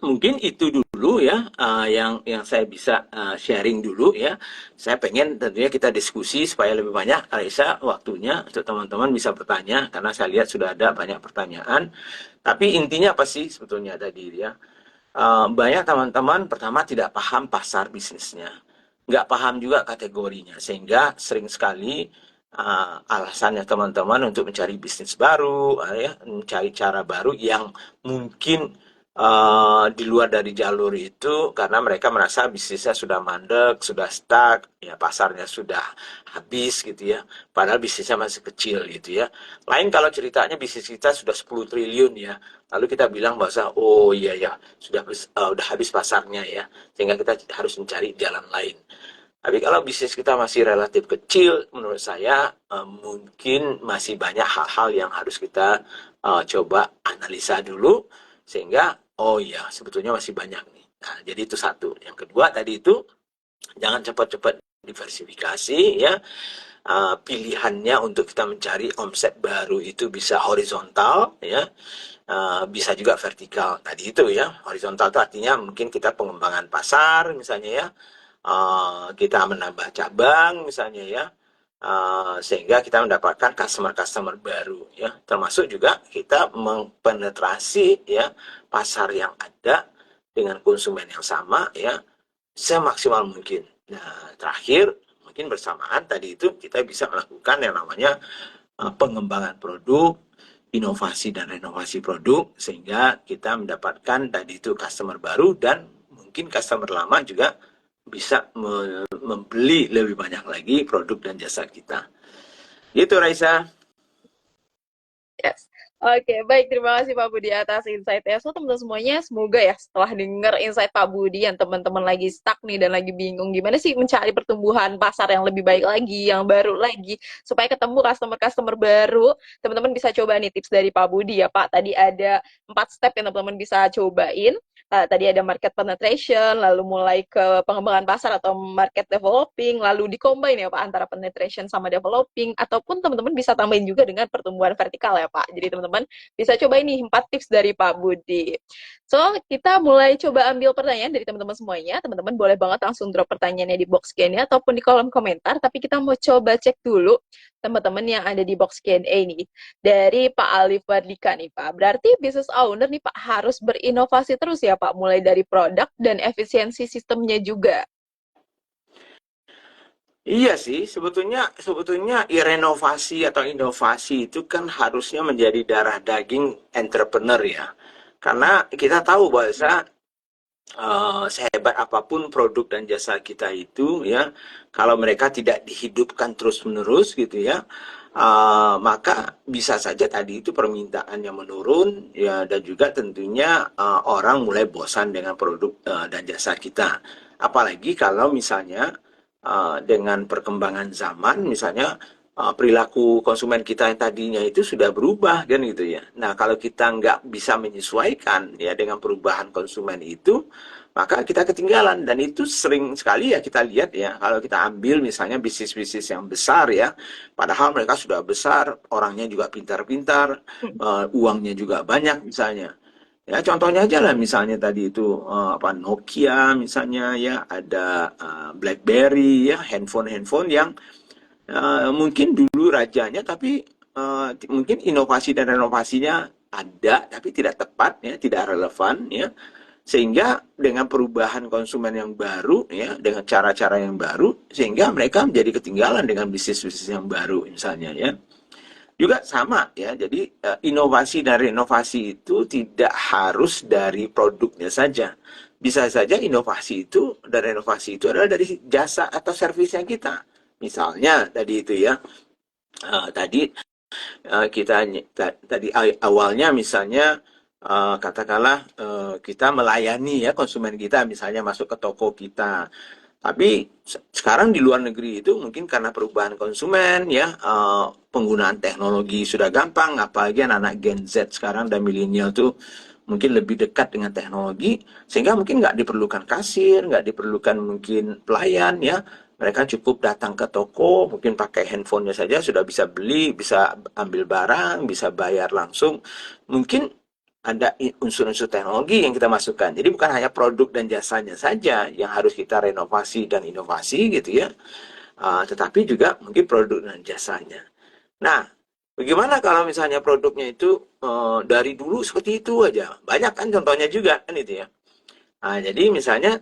mungkin itu dulu ya yang saya bisa sharing dulu ya. Saya pengen tentunya kita diskusi supaya lebih banyak Raisa waktunya untuk teman-teman bisa bertanya karena saya lihat sudah ada banyak pertanyaan. Tapi intinya apa sih sebetulnya tadi ya? Banyak teman-teman pertama tidak paham pasar bisnisnya, nggak paham juga kategorinya, sehingga sering sekali alasannya teman-teman untuk mencari bisnis baru, ya, mencari cara baru yang mungkin di luar dari jalur itu karena mereka merasa bisnisnya sudah mandek, sudah stuck, ya pasarnya sudah habis gitu ya. Padahal bisnisnya masih kecil gitu ya. Lain kalau ceritanya bisnis kita sudah 10 triliun ya. Lalu kita bilang bahwa oh iya ya, udah habis pasarnya ya. Sehingga kita harus mencari jalan lain. Tapi kalau bisnis kita masih relatif kecil, menurut saya mungkin masih banyak hal-hal yang harus kita coba analisa dulu, sehingga oh iya sebetulnya masih banyak nih. Nah, jadi itu satu. Yang kedua tadi itu jangan cepat-cepat diversifikasi ya. Pilihannya untuk kita mencari omset baru itu bisa horizontal ya, bisa juga vertikal. Tadi itu ya, horizontal itu artinya mungkin kita pengembangan pasar misalnya ya, kita menambah cabang misalnya ya, sehingga kita mendapatkan customer-customer baru ya, termasuk juga kita mempenetrasi ya pasar yang ada dengan konsumen yang sama ya semaksimal mungkin. Nah, terakhir mungkin bersamaan tadi itu kita bisa melakukan yang namanya pengembangan produk inovasi dan renovasi produk sehingga kita mendapatkan tadi itu customer baru dan mungkin customer lama juga bisa membeli lebih banyak lagi produk dan jasa kita. Gitu Raisa. Yes. Oke, baik. Terima kasih Pak Budi atas insight-nya. So, teman-teman semuanya, semoga ya setelah denger insight Pak Budi yang teman-teman lagi stuck nih dan lagi bingung gimana sih mencari pertumbuhan pasar yang lebih baik lagi, yang baru lagi, supaya ketemu customer-customer baru, teman-teman bisa coba nih tips dari Pak Budi ya Pak. Tadi ada 4 step yang teman-teman bisa cobain. Tadi ada market penetration, lalu mulai ke pengembangan pasar atau market developing, lalu dikombin ya Pak antara penetration sama developing, ataupun teman-teman bisa tambahin juga dengan pertumbuhan vertikal ya Pak. Jadi teman-teman bisa coba ini 4 tips dari Pak Budi. So, kita mulai coba ambil pertanyaan dari teman-teman semuanya. Teman-teman boleh banget langsung drop pertanyaannya di box Q&A ataupun di kolom komentar, tapi kita mau coba cek dulu teman-teman yang ada di box Q&A nih. Dari Pak Alif Wadlika nih Pak. Berarti business owner nih Pak harus berinovasi terus ya Pak, mulai dari produk dan efisiensi sistemnya juga. Iya sih, sebetulnya sebetulnya renovasi atau inovasi itu kan harusnya menjadi darah daging entrepreneur ya. Karena kita tahu bahwa sehebat apapun produk dan jasa kita itu ya, kalau mereka tidak dihidupkan terus-menerus gitu ya, maka bisa saja tadi itu permintaannya menurun ya, dan juga tentunya orang mulai bosan dengan produk dan jasa kita. Apalagi kalau misalnya dengan perkembangan zaman, misalnya perilaku konsumen kita yang tadinya itu sudah berubah kan gitu ya. Nah kalau kita nggak bisa menyesuaikan ya dengan perubahan konsumen itu, maka kita ketinggalan. Dan itu sering sekali ya kita lihat ya, kalau kita ambil misalnya bisnis-bisnis yang besar ya, padahal mereka sudah besar, orangnya juga pintar-pintar, uangnya juga banyak misalnya. Ya contohnya aja lah misalnya tadi itu apa Nokia misalnya ya, ada BlackBerry ya, handphone-handphone yang mungkin dulu rajanya, tapi mungkin inovasi dan renovasinya ada tapi tidak tepat ya, tidak relevan ya, sehingga dengan perubahan konsumen yang baru ya, dengan cara-cara yang baru, sehingga mereka menjadi ketinggalan dengan bisnis-bisnis yang baru misalnya ya. Juga sama ya, jadi inovasi dan renovasi itu tidak harus dari produknya saja. Bisa saja inovasi itu dan renovasi itu adalah dari jasa atau servisnya kita. Misalnya tadi itu ya, tadi kita tadi awalnya misalnya katakanlah kita melayani ya konsumen kita, misalnya masuk ke toko kita. Tapi sekarang di luar negeri itu mungkin karena perubahan konsumen ya, penggunaan teknologi sudah gampang, apalagi anak-anak Gen Z sekarang dan milenial tuh mungkin lebih dekat dengan teknologi, sehingga mungkin nggak diperlukan kasir, nggak diperlukan mungkin pelayan ya. Mereka cukup datang ke toko, mungkin pakai handphonenya saja sudah bisa beli, bisa ambil barang, bisa bayar langsung. Mungkin ada unsur-unsur teknologi yang kita masukkan. Jadi bukan hanya produk dan jasanya saja yang harus kita renovasi dan inovasi gitu ya, tetapi juga mungkin produk dan jasanya. Nah, bagaimana kalau misalnya produknya itu dari dulu seperti itu aja? Banyak kan contohnya juga kan itu ya. Nah, jadi misalnya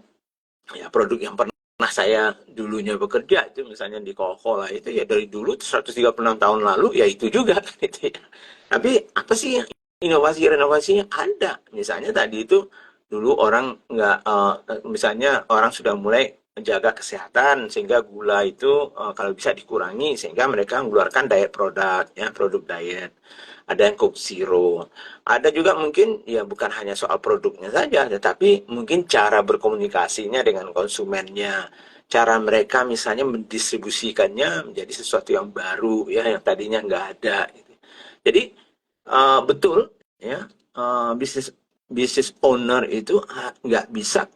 ya produk yang pernah saya dulunya bekerja itu misalnya di Coca-Cola itu ya dari dulu 136 tahun lalu ya itu juga gitu ya. Tapi apa sih yang inovasi renovasinya ada? Misalnya tadi itu dulu orang nggak misalnya orang sudah mulai menjaga kesehatan sehingga gula itu kalau bisa dikurangi, sehingga mereka mengeluarkan diet produk ya, produk diet. Ada yang Coke Zero. Ada juga mungkin ya bukan hanya soal produknya saja, tetapi mungkin cara berkomunikasinya dengan konsumennya, cara mereka misalnya mendistribusikannya menjadi sesuatu yang baru ya, yang tadinya nggak ada gitu. Jadi betul ya, bisnis bisnis owner itu nggak bisa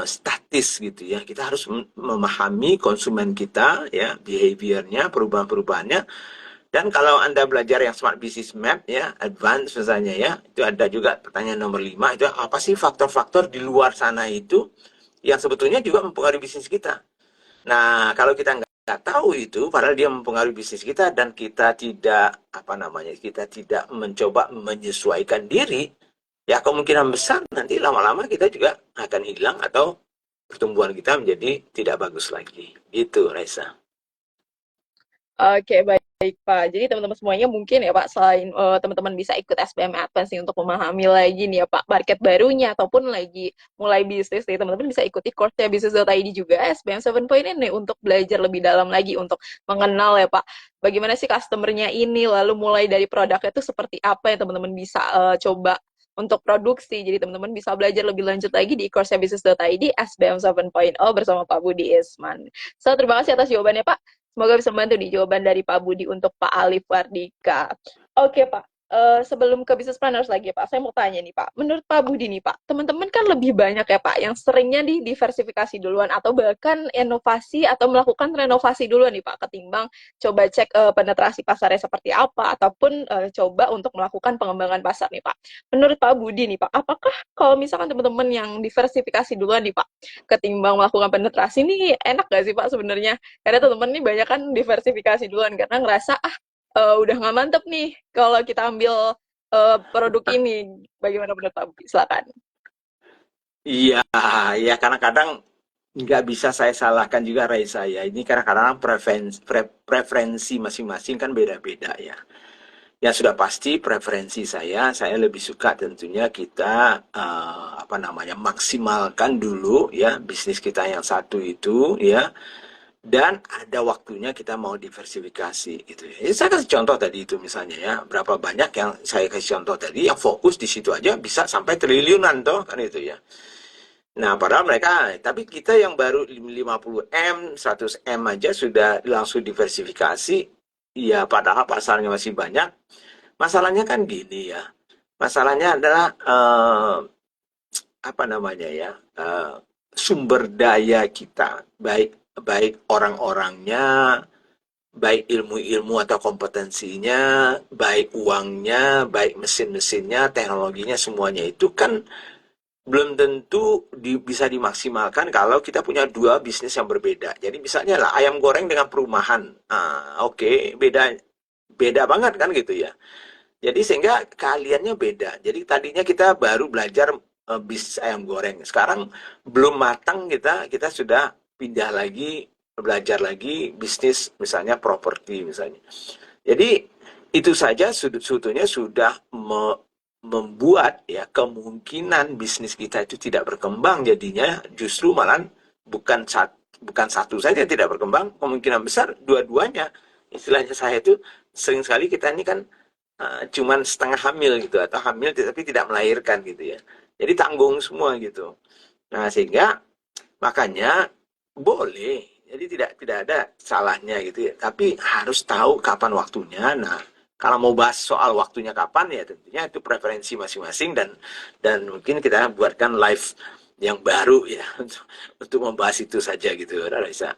statis gitu ya. Kita harus memahami konsumen kita ya, behaviornya, perubahan-perubahannya. Dan kalau Anda belajar yang Smart Business Map ya, advance misalnya ya, itu ada juga pertanyaan nomor 5, itu apa sih faktor-faktor di luar sana itu yang sebetulnya juga mempengaruhi bisnis kita. Nah, kalau kita nggak tahu itu, padahal dia mempengaruhi bisnis kita dan kita tidak, apa namanya, kita tidak mencoba menyesuaikan diri, ya kemungkinan besar nanti lama-lama kita juga akan hilang atau pertumbuhan kita menjadi tidak bagus lagi. Itu, Raisa. Oke, baik. Baik Pak, jadi teman-teman semuanya mungkin ya Pak, selain teman-teman bisa ikut SBM Advance nih untuk memahami lagi nih ya Pak, market barunya ataupun lagi mulai bisnis nih, teman-teman bisa ikuti course-nya Bisnis.id juga SBM 7.0 ini untuk belajar lebih dalam lagi untuk mengenal ya Pak, bagaimana sih customer-nya ini, lalu mulai dari produknya itu seperti apa yang teman-teman bisa coba untuk produksi. Jadi teman-teman bisa belajar lebih lanjut lagi di course-nya Bisnis.id SBM 7.0 bersama Pak Budi Isman. So, terima kasih atas jawabannya Pak. Semoga bisa membantu nih jawaban dari Pak Budi untuk Pak Alif Wardika. Oke Pak, sebelum ke bisnis planners lagi Pak, saya mau tanya nih Pak, menurut Pak Budi nih Pak, teman-teman kan lebih banyak ya Pak yang seringnya diversifikasi duluan atau bahkan inovasi atau melakukan renovasi duluan nih Pak, ketimbang coba cek penetrasi pasarnya seperti apa ataupun coba untuk melakukan pengembangan pasar nih Pak. Menurut Pak Budi nih Pak, apakah kalau misalkan teman-teman yang diversifikasi duluan nih Pak, ketimbang melakukan penetrasi ini enak gak sih Pak sebenarnya? Karena teman-teman nih banyak kan diversifikasi duluan karena ngerasa udah nggak mantep nih kalau kita ambil produk ini. Bagaimana menurut Pak Budi? Silakan. Iya, ya kadang-kadang nggak bisa saya salahkan juga Raisa ya. Ini kadang-kadang preferensi masing-masing kan beda-beda ya. Yang sudah pasti preferensi saya lebih suka tentunya kita apa namanya maksimalkan dulu ya bisnis kita yang satu itu ya, dan ada waktunya kita mau diversifikasi gitu ya. Saya kasih contoh tadi itu misalnya ya, berapa banyak yang saya kasih contoh tadi yang fokus di situ aja bisa sampai triliunan toh kan itu ya. Nah, padahal mereka, tapi kita yang baru 50M, 100M aja sudah langsung diversifikasi. Ya, padahal pasarnya masih banyak. Masalahnya kan gini ya. Masalahnya adalah apa namanya ya? Sumber daya kita, baik baik orang-orangnya, baik ilmu-ilmu atau kompetensinya, baik uangnya, baik mesin-mesinnya, teknologinya semuanya itu kan belum tentu bisa dimaksimalkan kalau kita punya dua bisnis yang berbeda. Jadi misalnya lah ayam goreng dengan perumahan, oke, beda beda banget kan gitu ya. Jadi sehingga keahliannya beda. Jadi tadinya kita baru belajar bisnis ayam goreng. Sekarang belum matang kita sudah pindah lagi belajar lagi bisnis misalnya properti misalnya. Jadi itu saja sebetulnya sudah membuat ya kemungkinan bisnis kita itu tidak berkembang, jadinya justru malah bukan satu saja tidak berkembang, kemungkinan besar dua-duanya. Istilahnya saya itu sering sekali kita ini kan cuman setengah hamil gitu atau hamil tapi tidak melahirkan gitu ya. Jadi tanggung semua gitu. Nah, sehingga makanya boleh. Jadi tidak ada salahnya gitu ya. Tapi harus tahu kapan waktunya. Nah, kalau mau bahas soal waktunya kapan ya tentunya itu preferensi masing-masing, dan mungkin kita buatkan live yang baru ya untuk membahas itu saja gitu, Raisa.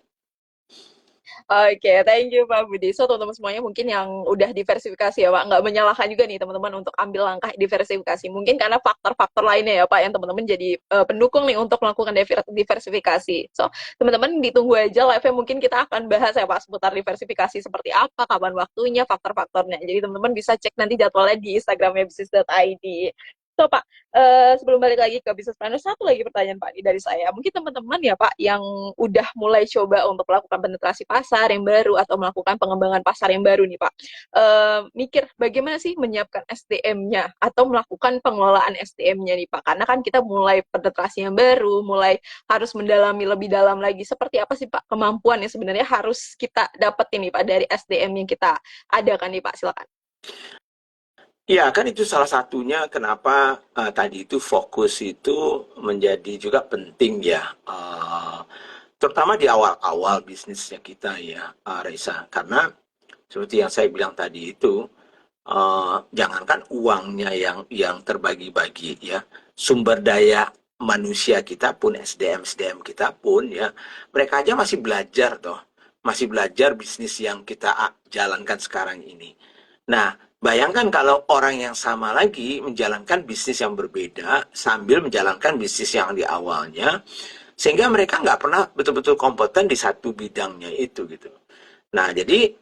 Oke, thank you Pak Budi. So, teman-teman semuanya mungkin yang udah diversifikasi ya Pak, nggak menyalahkan juga nih teman-teman untuk ambil langkah diversifikasi. Mungkin karena faktor-faktor lainnya ya Pak, yang teman-teman jadi pendukung nih untuk melakukan diversifikasi. So, teman-teman ditunggu aja live-nya, mungkin kita akan bahas ya Pak seputar diversifikasi seperti apa, kapan waktunya, faktor-faktornya. Jadi teman-teman bisa cek nanti jadwalnya di Instagramnya bisnis.id. So, Pak, sebelum balik lagi ke bisnis planner, satu lagi pertanyaan Pak dari saya. Mungkin teman-teman ya Pak yang udah mulai coba untuk melakukan penetrasi pasar yang baru atau melakukan pengembangan pasar yang baru nih Pak. Mikir bagaimana sih menyiapkan SDM-nya atau melakukan pengelolaan SDM-nya nih Pak. Karena kan kita mulai penetrasi yang baru, mulai harus mendalami lebih dalam lagi. Seperti apa sih Pak kemampuan yang sebenarnya harus kita dapetin nih Pak dari SDM yang kita adakan nih Pak. Silakan. Ya, kan itu salah satunya kenapa tadi itu fokus itu menjadi juga penting ya. Terutama di awal-awal bisnisnya kita ya, Raisa. Karena seperti yang saya bilang tadi itu, jangankan uangnya yang terbagi-bagi ya, sumber daya manusia kita pun, SDM kita pun ya, mereka aja masih belajar toh, masih belajar bisnis yang kita jalankan sekarang ini. Nah, bayangkan kalau orang yang sama lagi menjalankan bisnis yang berbeda sambil menjalankan bisnis yang di awalnya, sehingga mereka nggak pernah betul-betul kompeten di satu bidangnya itu gitu. Nah, jadi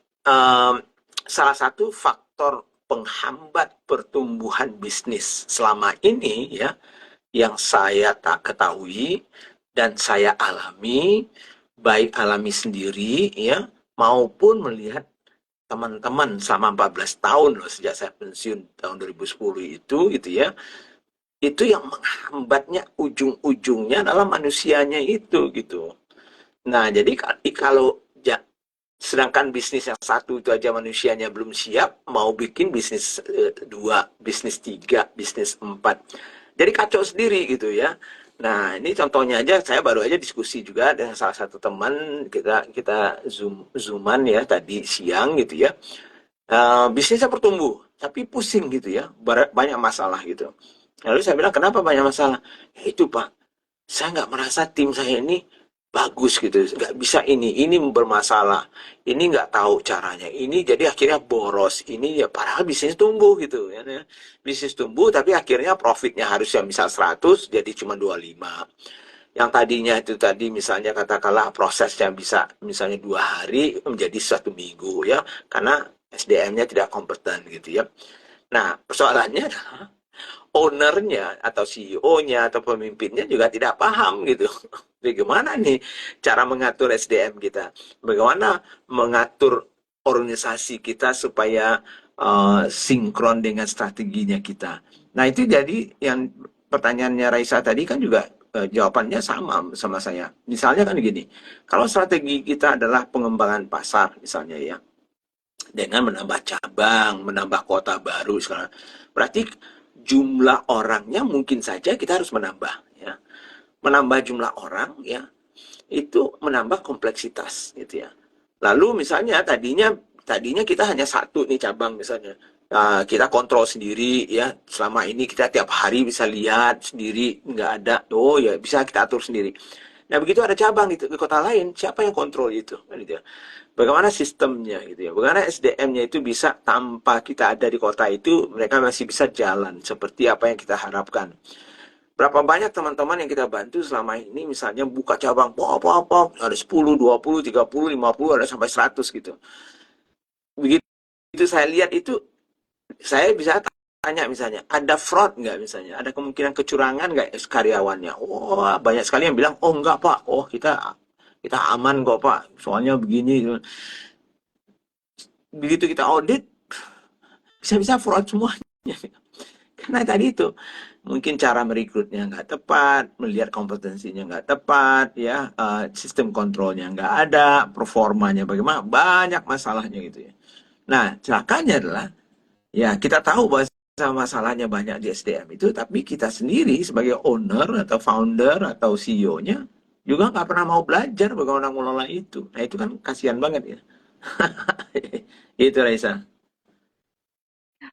salah satu faktor penghambat pertumbuhan bisnis selama ini ya, yang saya tak ketahui dan saya alami, baik alami sendiri ya, maupun melihat teman-teman selama 14 tahun loh, sejak saya pensiun tahun 2010 itu gitu ya, itu yang menghambatnya ujung-ujungnya adalah manusianya itu gitu. Nah, jadi kalau sedangkan bisnis yang satu itu aja manusianya belum siap, mau bikin bisnis dua, bisnis tiga, bisnis empat. Jadi kacau sendiri gitu ya. Nah, ini contohnya aja, saya baru aja diskusi juga dengan salah satu teman, kita zooman ya tadi siang gitu ya. Bisnisnya bertumbuh, tapi pusing gitu ya, banyak masalah gitu. Lalu saya bilang, kenapa banyak masalah? Ya itu Pak, saya nggak merasa tim saya ini bagus gitu, nggak bisa ini bermasalah, ini nggak tahu caranya, ini jadi akhirnya boros, ini ya padahal bisnis tumbuh gitu ya, bisnis tumbuh tapi akhirnya profitnya harusnya misal 100 jadi cuma 25, yang tadinya itu tadi misalnya katakanlah prosesnya bisa misalnya 2 hari menjadi 1 minggu ya, karena SDM-nya tidak kompeten gitu ya. Nah persoalannya ownernya atau CEO-nya atau pemimpinnya juga tidak paham gitu. Bagaimana nih cara mengatur SDM kita? Bagaimana mengatur organisasi kita supaya sinkron dengan strateginya kita? Nah itu jadi yang pertanyaannya Raisa tadi kan juga jawabannya sama saya. Misalnya kan gini, kalau strategi kita adalah pengembangan pasar misalnya ya, dengan menambah cabang, menambah kota baru sekarang. Berarti jumlah orangnya mungkin saja kita harus menambah ya. Menambah jumlah orang ya, itu menambah kompleksitas gitu ya. Lalu misalnya tadinya kita hanya satu nih cabang misalnya. Kita kontrol sendiri ya, selama ini kita tiap hari bisa lihat sendiri, nggak ada, oh ya bisa kita atur sendiri. Nah begitu ada cabang di kota lain, siapa yang kontrol itu kan gitu ya. Bagaimana sistemnya gitu ya, bagaimana SDM-nya itu bisa tanpa kita ada di kota itu mereka masih bisa jalan seperti apa yang kita harapkan. Berapa banyak teman-teman yang kita bantu selama ini misalnya buka cabang pop ada 10, 20, 30, 50, ada sampai 100 gitu. Begitu saya lihat itu, saya bisa tanya misalnya, ada fraud nggak misalnya, ada kemungkinan kecurangan nggak karyawannya? Oh banyak sekali yang bilang, oh enggak Pak, oh kita kita aman kok Pak, soalnya begini. Begitu kita audit, bisa-bisa fraud semuanya. Karena tadi itu, mungkin cara merekrutnya nggak tepat, melihat kompetensinya nggak tepat, ya sistem kontrolnya nggak ada, performanya bagaimana, banyak masalahnya gitu ya. Nah, celakanya adalah, ya kita tahu bahwa masalahnya banyak di SDM itu, tapi kita sendiri sebagai owner atau founder atau CEO-nya juga nggak pernah mau belajar bagaimana mengelola itu. Nah, itu kan kasihan banget ya. Itu Raisa.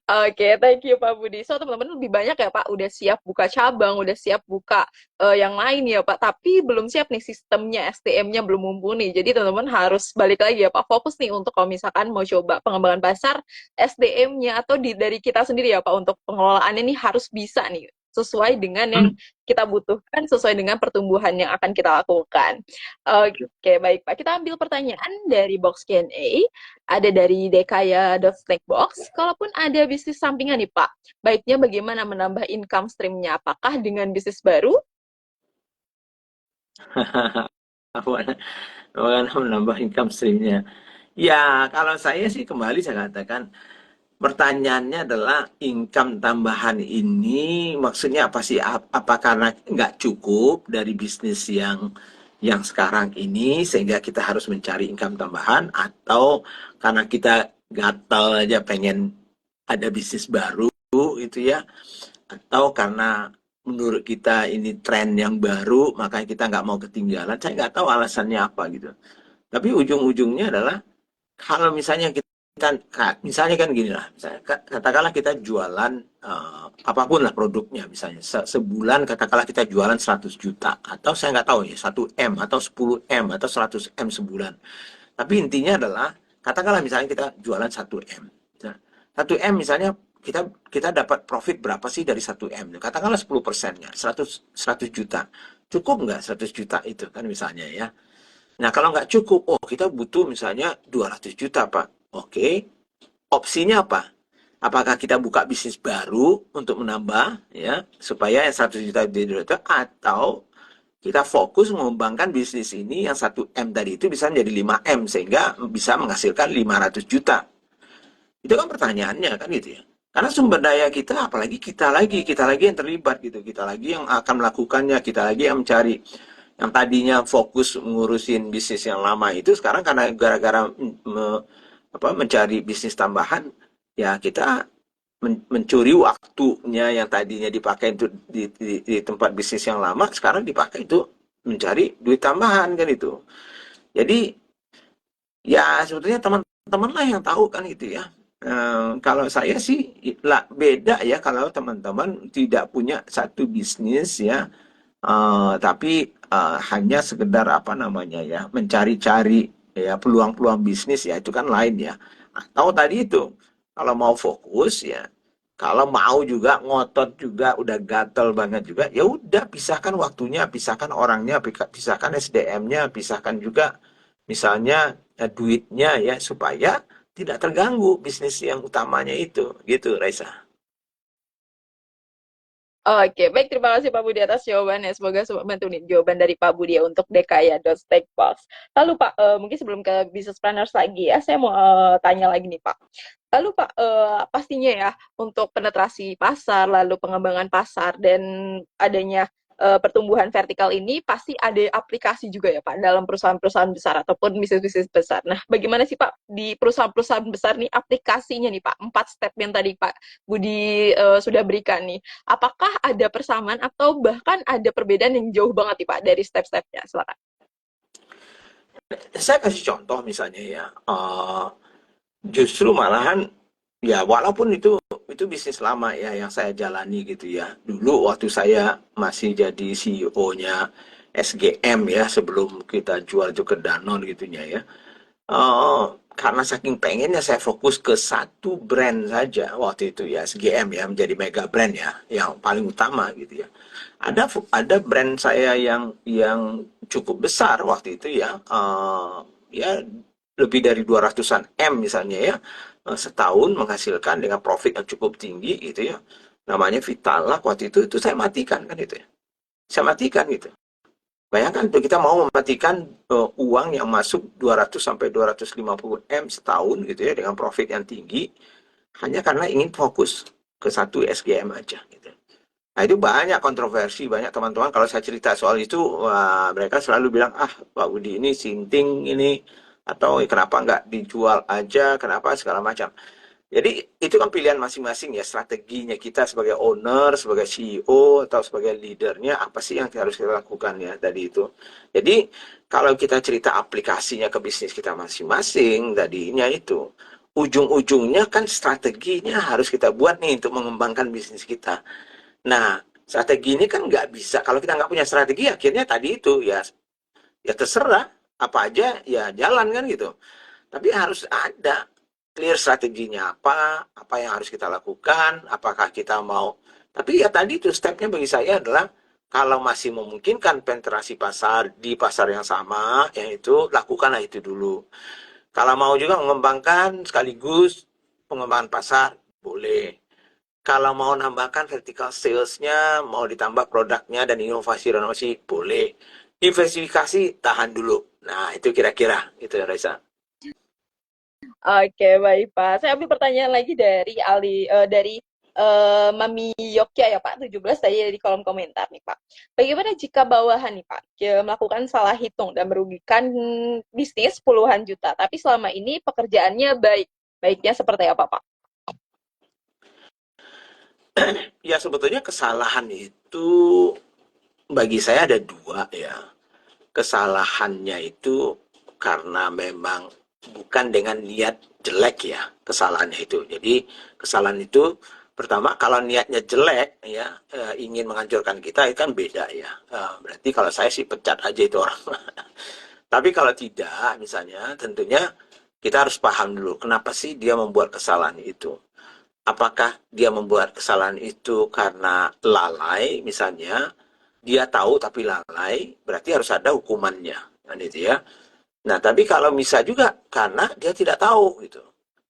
Oke, thank you Pak Budi. So, teman-teman lebih banyak ya Pak, udah siap buka cabang, udah siap buka yang lain ya Pak, tapi belum siap nih sistemnya, SDM-nya belum mumpuni. Jadi teman-teman harus balik lagi ya Pak, fokus nih untuk kalau misalkan mau coba pengembangan pasar, SDM-nya atau dari kita sendiri ya Pak, untuk pengelolaannya nih harus bisa nih, sesuai dengan yang kita butuhkan, sesuai dengan pertumbuhan yang akan kita lakukan. Oke, baik Pak. Kita ambil pertanyaan dari box Q&A. Ada dari Dekaya.snackbox. Kalaupun ada bisnis sampingan nih Pak, baiknya bagaimana menambah income stream-nya? Apakah dengan bisnis baru? Bagaimana menambah income stream-nya? Ya, kalau saya sih kembali saya katakan, pertanyaannya adalah income tambahan ini maksudnya apa sih? Apa karena nggak cukup dari bisnis yang sekarang ini sehingga kita harus mencari income tambahan, atau karena kita gatal aja pengen ada bisnis baru itu ya, atau karena menurut kita ini tren yang baru makanya kita nggak mau ketinggalan. Saya nggak tahu alasannya apa gitu. Tapi ujung-ujungnya adalah kalau misalnya kita misalnya kan gini lah, misalnya, katakanlah kita jualan apapun lah produknya, misalnya sebulan katakanlah kita jualan 100 juta, atau saya nggak tahu ya 1 M atau 10 M atau 100 M sebulan. Tapi intinya adalah katakanlah misalnya kita jualan 1 M. Nah, 1 M misalnya kita kita dapat profit berapa sih dari 1 M? Katakanlah 10%-nya, 100 juta. Cukup nggak 100 juta itu kan misalnya ya. Nah, kalau nggak cukup, oh kita butuh misalnya 200 juta, Pak. Oke, opsinya apa? Apakah kita buka bisnis baru untuk menambah, ya, supaya yang 100 juta jadi 200 juta, atau kita fokus mengembangkan bisnis ini yang 1 M tadi itu bisa menjadi 5 M, sehingga bisa menghasilkan 500 juta. Itu kan pertanyaannya kan gitu ya. Karena sumber daya kita, apalagi kita lagi yang terlibat gitu, kita lagi yang akan melakukannya, kita lagi yang mencari. Yang tadinya fokus ngurusin bisnis yang lama itu sekarang karena gara-gara mencari bisnis tambahan, ya kita mencuri waktunya yang tadinya dipakai untuk di tempat bisnis yang lama, sekarang dipakai itu mencari duit tambahan kan itu. Jadi ya sebetulnya teman-teman lah yang tahu kan gitu ya. Kalau saya sih lah beda ya kalau teman-teman tidak punya satu bisnis ya, tapi hanya sekedar apa namanya ya mencari-cari ya peluang-peluang bisnis ya itu kan lain ya. Atau tadi itu kalau mau fokus ya, kalau mau juga ngotot juga udah gatel banget juga ya udah pisahkan waktunya, pisahkan orangnya, pisahkan SDM-nya, pisahkan juga misalnya duitnya ya supaya tidak terganggu bisnis yang utamanya itu gitu Raisa. Oke, baik, terima kasih Pak Budi atas jawabannya. Semoga bantu nih jawaban dari Pak Budi ya untuk Dekaya Box. Lalu Pak, mungkin sebelum ke business planners lagi ya, saya mau tanya lagi nih Pak. Lalu Pak, pastinya ya untuk penetrasi pasar, lalu pengembangan pasar dan adanya pertumbuhan vertikal ini pasti ada aplikasi juga ya Pak dalam perusahaan-perusahaan besar ataupun bisnis-bisnis besar. Nah, bagaimana sih Pak di perusahaan-perusahaan besar nih aplikasinya nih Pak? 4 step yang tadi Pak Budi sudah berikan nih. Apakah ada persamaan atau bahkan ada perbedaan yang jauh banget nih Pak dari step-stepnya? Silakan. Saya kasih contoh misalnya ya, justru malahan ya walaupun itu bisnis lama ya yang saya jalani gitu ya. Dulu waktu saya masih jadi CEO-nya SGM ya sebelum kita jual itu ke Danone gitunya ya. Eh, karena saking pengennya saya fokus ke satu brand saja waktu itu ya SGM ya menjadi mega brand ya yang paling utama gitu ya. Ada brand saya yang cukup besar waktu itu ya, ya lebih dari 200-an M misalnya ya, setahun menghasilkan dengan profit yang cukup tinggi gitu ya. Namanya Vitalak waktu itu saya matikan kan itu ya. Saya matikan gitu. Bayangkan tuh kita mau mematikan uang yang masuk 200 sampai 250 M setahun gitu ya dengan profit yang tinggi hanya karena ingin fokus ke satu SGM aja gitu. Nah itu banyak kontroversi, banyak teman-teman kalau saya cerita soal itu, wah, mereka selalu bilang, ah Pak Budi ini sinting ini, atau kenapa nggak dijual aja, kenapa segala macam. Jadi itu kan pilihan masing-masing ya, strateginya kita sebagai owner, sebagai CEO, atau sebagai leadernya, apa sih yang harus kita lakukan ya tadi itu. Jadi kalau kita cerita aplikasinya ke bisnis kita masing-masing, tadinya itu, ujung-ujungnya kan strateginya harus kita buat nih untuk mengembangkan bisnis kita. Nah, strategi ini kan nggak bisa. Kalau kita nggak punya strategi, akhirnya tadi itu ya, ya terserah apa aja ya jalan kan gitu. Tapi harus ada clear strateginya apa yang harus kita lakukan, apakah kita mau. Tapi ya tadi itu stepnya bagi saya adalah kalau masih memungkinkan penetrasi pasar di pasar yang sama, ya itu lakukanlah itu dulu. Kalau mau juga mengembangkan sekaligus pengembangan pasar, boleh. Kalau mau nambahkan vertical sales-nya, mau ditambah produknya dan inovasi-inovasi, boleh. Diversifikasi, tahan dulu. Nah, itu kira-kira. Itu ya, Reza. Oke, baik Pak. Saya ambil pertanyaan lagi dari Mami Yokya ya Pak, 17 tadi di kolom komentar nih Pak. Bagaimana jika bawahan nih Pak melakukan salah hitung dan merugikan bisnis puluhan juta, tapi selama ini pekerjaannya baik. Baiknya seperti apa Pak? Ya, sebetulnya kesalahan itu bagi saya ada dua ya. Kesalahannya itu karena memang bukan dengan niat jelek ya kesalahannya itu. Jadi kesalahan itu pertama kalau niatnya jelek ya, ingin menghancurkan kita itu kan beda ya. Berarti kalau saya sih pecat aja itu orang. Tapi kalau tidak misalnya tentunya kita harus paham dulu kenapa sih dia membuat kesalahan itu. Apakah dia membuat kesalahan itu karena lalai misalnya, dia tahu tapi lalai, berarti harus ada hukumannya, kan itu ya. Nah, tapi kalau bisa juga karena dia tidak tahu gitu.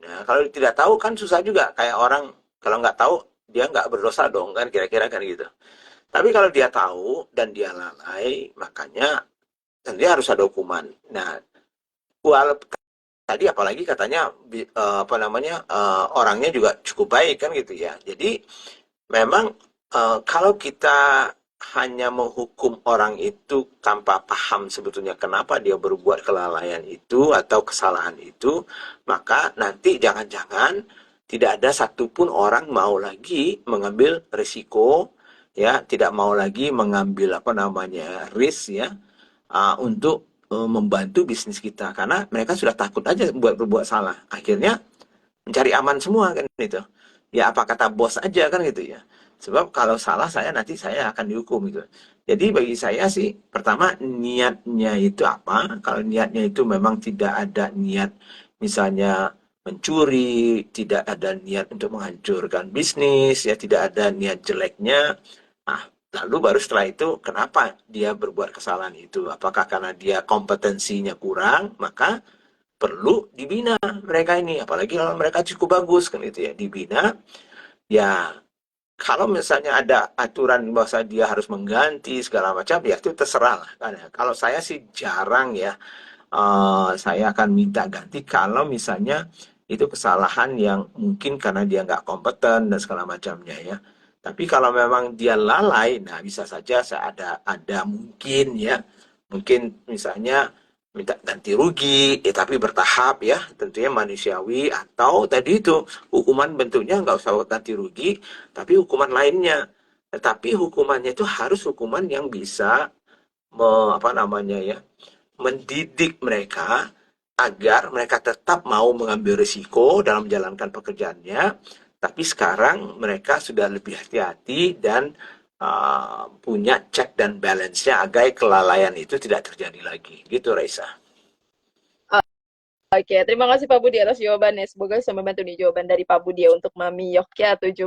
Nah, kalau tidak tahu kan susah juga, kayak orang kalau nggak tahu dia nggak berdosa dong kan kira-kira kan gitu. Tapi kalau dia tahu dan dia lalai, makanya dan dia harus ada hukuman. Nah, walaupun tadi apalagi katanya apa namanya orangnya juga cukup baik kan gitu ya. Jadi memang kalau kita hanya menghukum orang itu tanpa paham sebetulnya kenapa dia berbuat kelalaian itu atau kesalahan itu, maka nanti jangan-jangan tidak ada satupun orang mau lagi mengambil risiko, ya, tidak mau lagi mengambil apa namanya risk ya, untuk membantu bisnis kita karena mereka sudah takut aja buat berbuat salah. Akhirnya mencari aman semua kan itu. Ya apa kata bos aja kan gitu ya. Sebab kalau salah nanti saya akan dihukum gitu. Jadi bagi saya sih pertama niatnya itu apa? Kalau niatnya itu memang tidak ada niat misalnya mencuri, tidak ada niat untuk menghancurkan bisnis, ya tidak ada niat jeleknya. Ah, lalu baru setelah itu kenapa dia berbuat kesalahan itu? Apakah karena dia kompetensinya kurang, maka perlu dibina mereka ini, apalagi kalau mereka cukup bagus kan itu ya, dibina. Ya kalau misalnya ada aturan bahwa dia harus mengganti segala macam, ya itu terserah lah kan ya. Kalau saya sih jarang ya, saya akan minta ganti kalau misalnya itu kesalahan yang mungkin karena dia nggak kompeten dan segala macamnya ya. Tapi kalau memang dia lalai, nah bisa saja saya ada mungkin ya, mungkin misalnya minta ganti rugi, tapi bertahap ya, tentunya manusiawi atau tadi itu hukuman bentuknya nggak usah ganti rugi, tapi hukuman lainnya. Tetapi hukumannya itu harus hukuman yang bisa apa namanya ya, mendidik mereka agar mereka tetap mau mengambil risiko dalam menjalankan pekerjaannya, tapi sekarang mereka sudah lebih hati-hati dan punya check dan balance-nya agar kelalaian itu tidak terjadi lagi. Gitu, Raisa. Oke, terima kasih Pak Budi atas jawabannya. Semoga bisa membantu nih jawaban dari Pak Budi ya untuk Mami Yokya 17.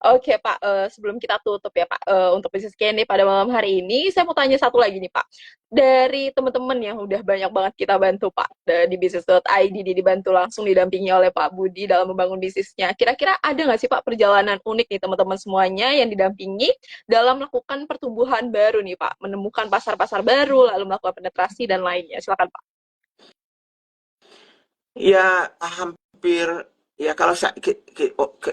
Oke Pak, sebelum kita tutup ya Pak, untuk bisnis Candy pada malam hari ini, saya mau tanya satu lagi nih Pak. Dari teman-teman yang udah banyak banget kita bantu Pak, di bisnis.id, dibantu langsung didampingi oleh Pak Budi dalam membangun bisnisnya. Kira-kira ada nggak sih Pak perjalanan unik nih teman-teman semuanya yang didampingi dalam melakukan pertumbuhan baru nih Pak, menemukan pasar-pasar baru, lalu melakukan penetrasi dan lainnya. Silakan Pak. Ya, hampir ya kalau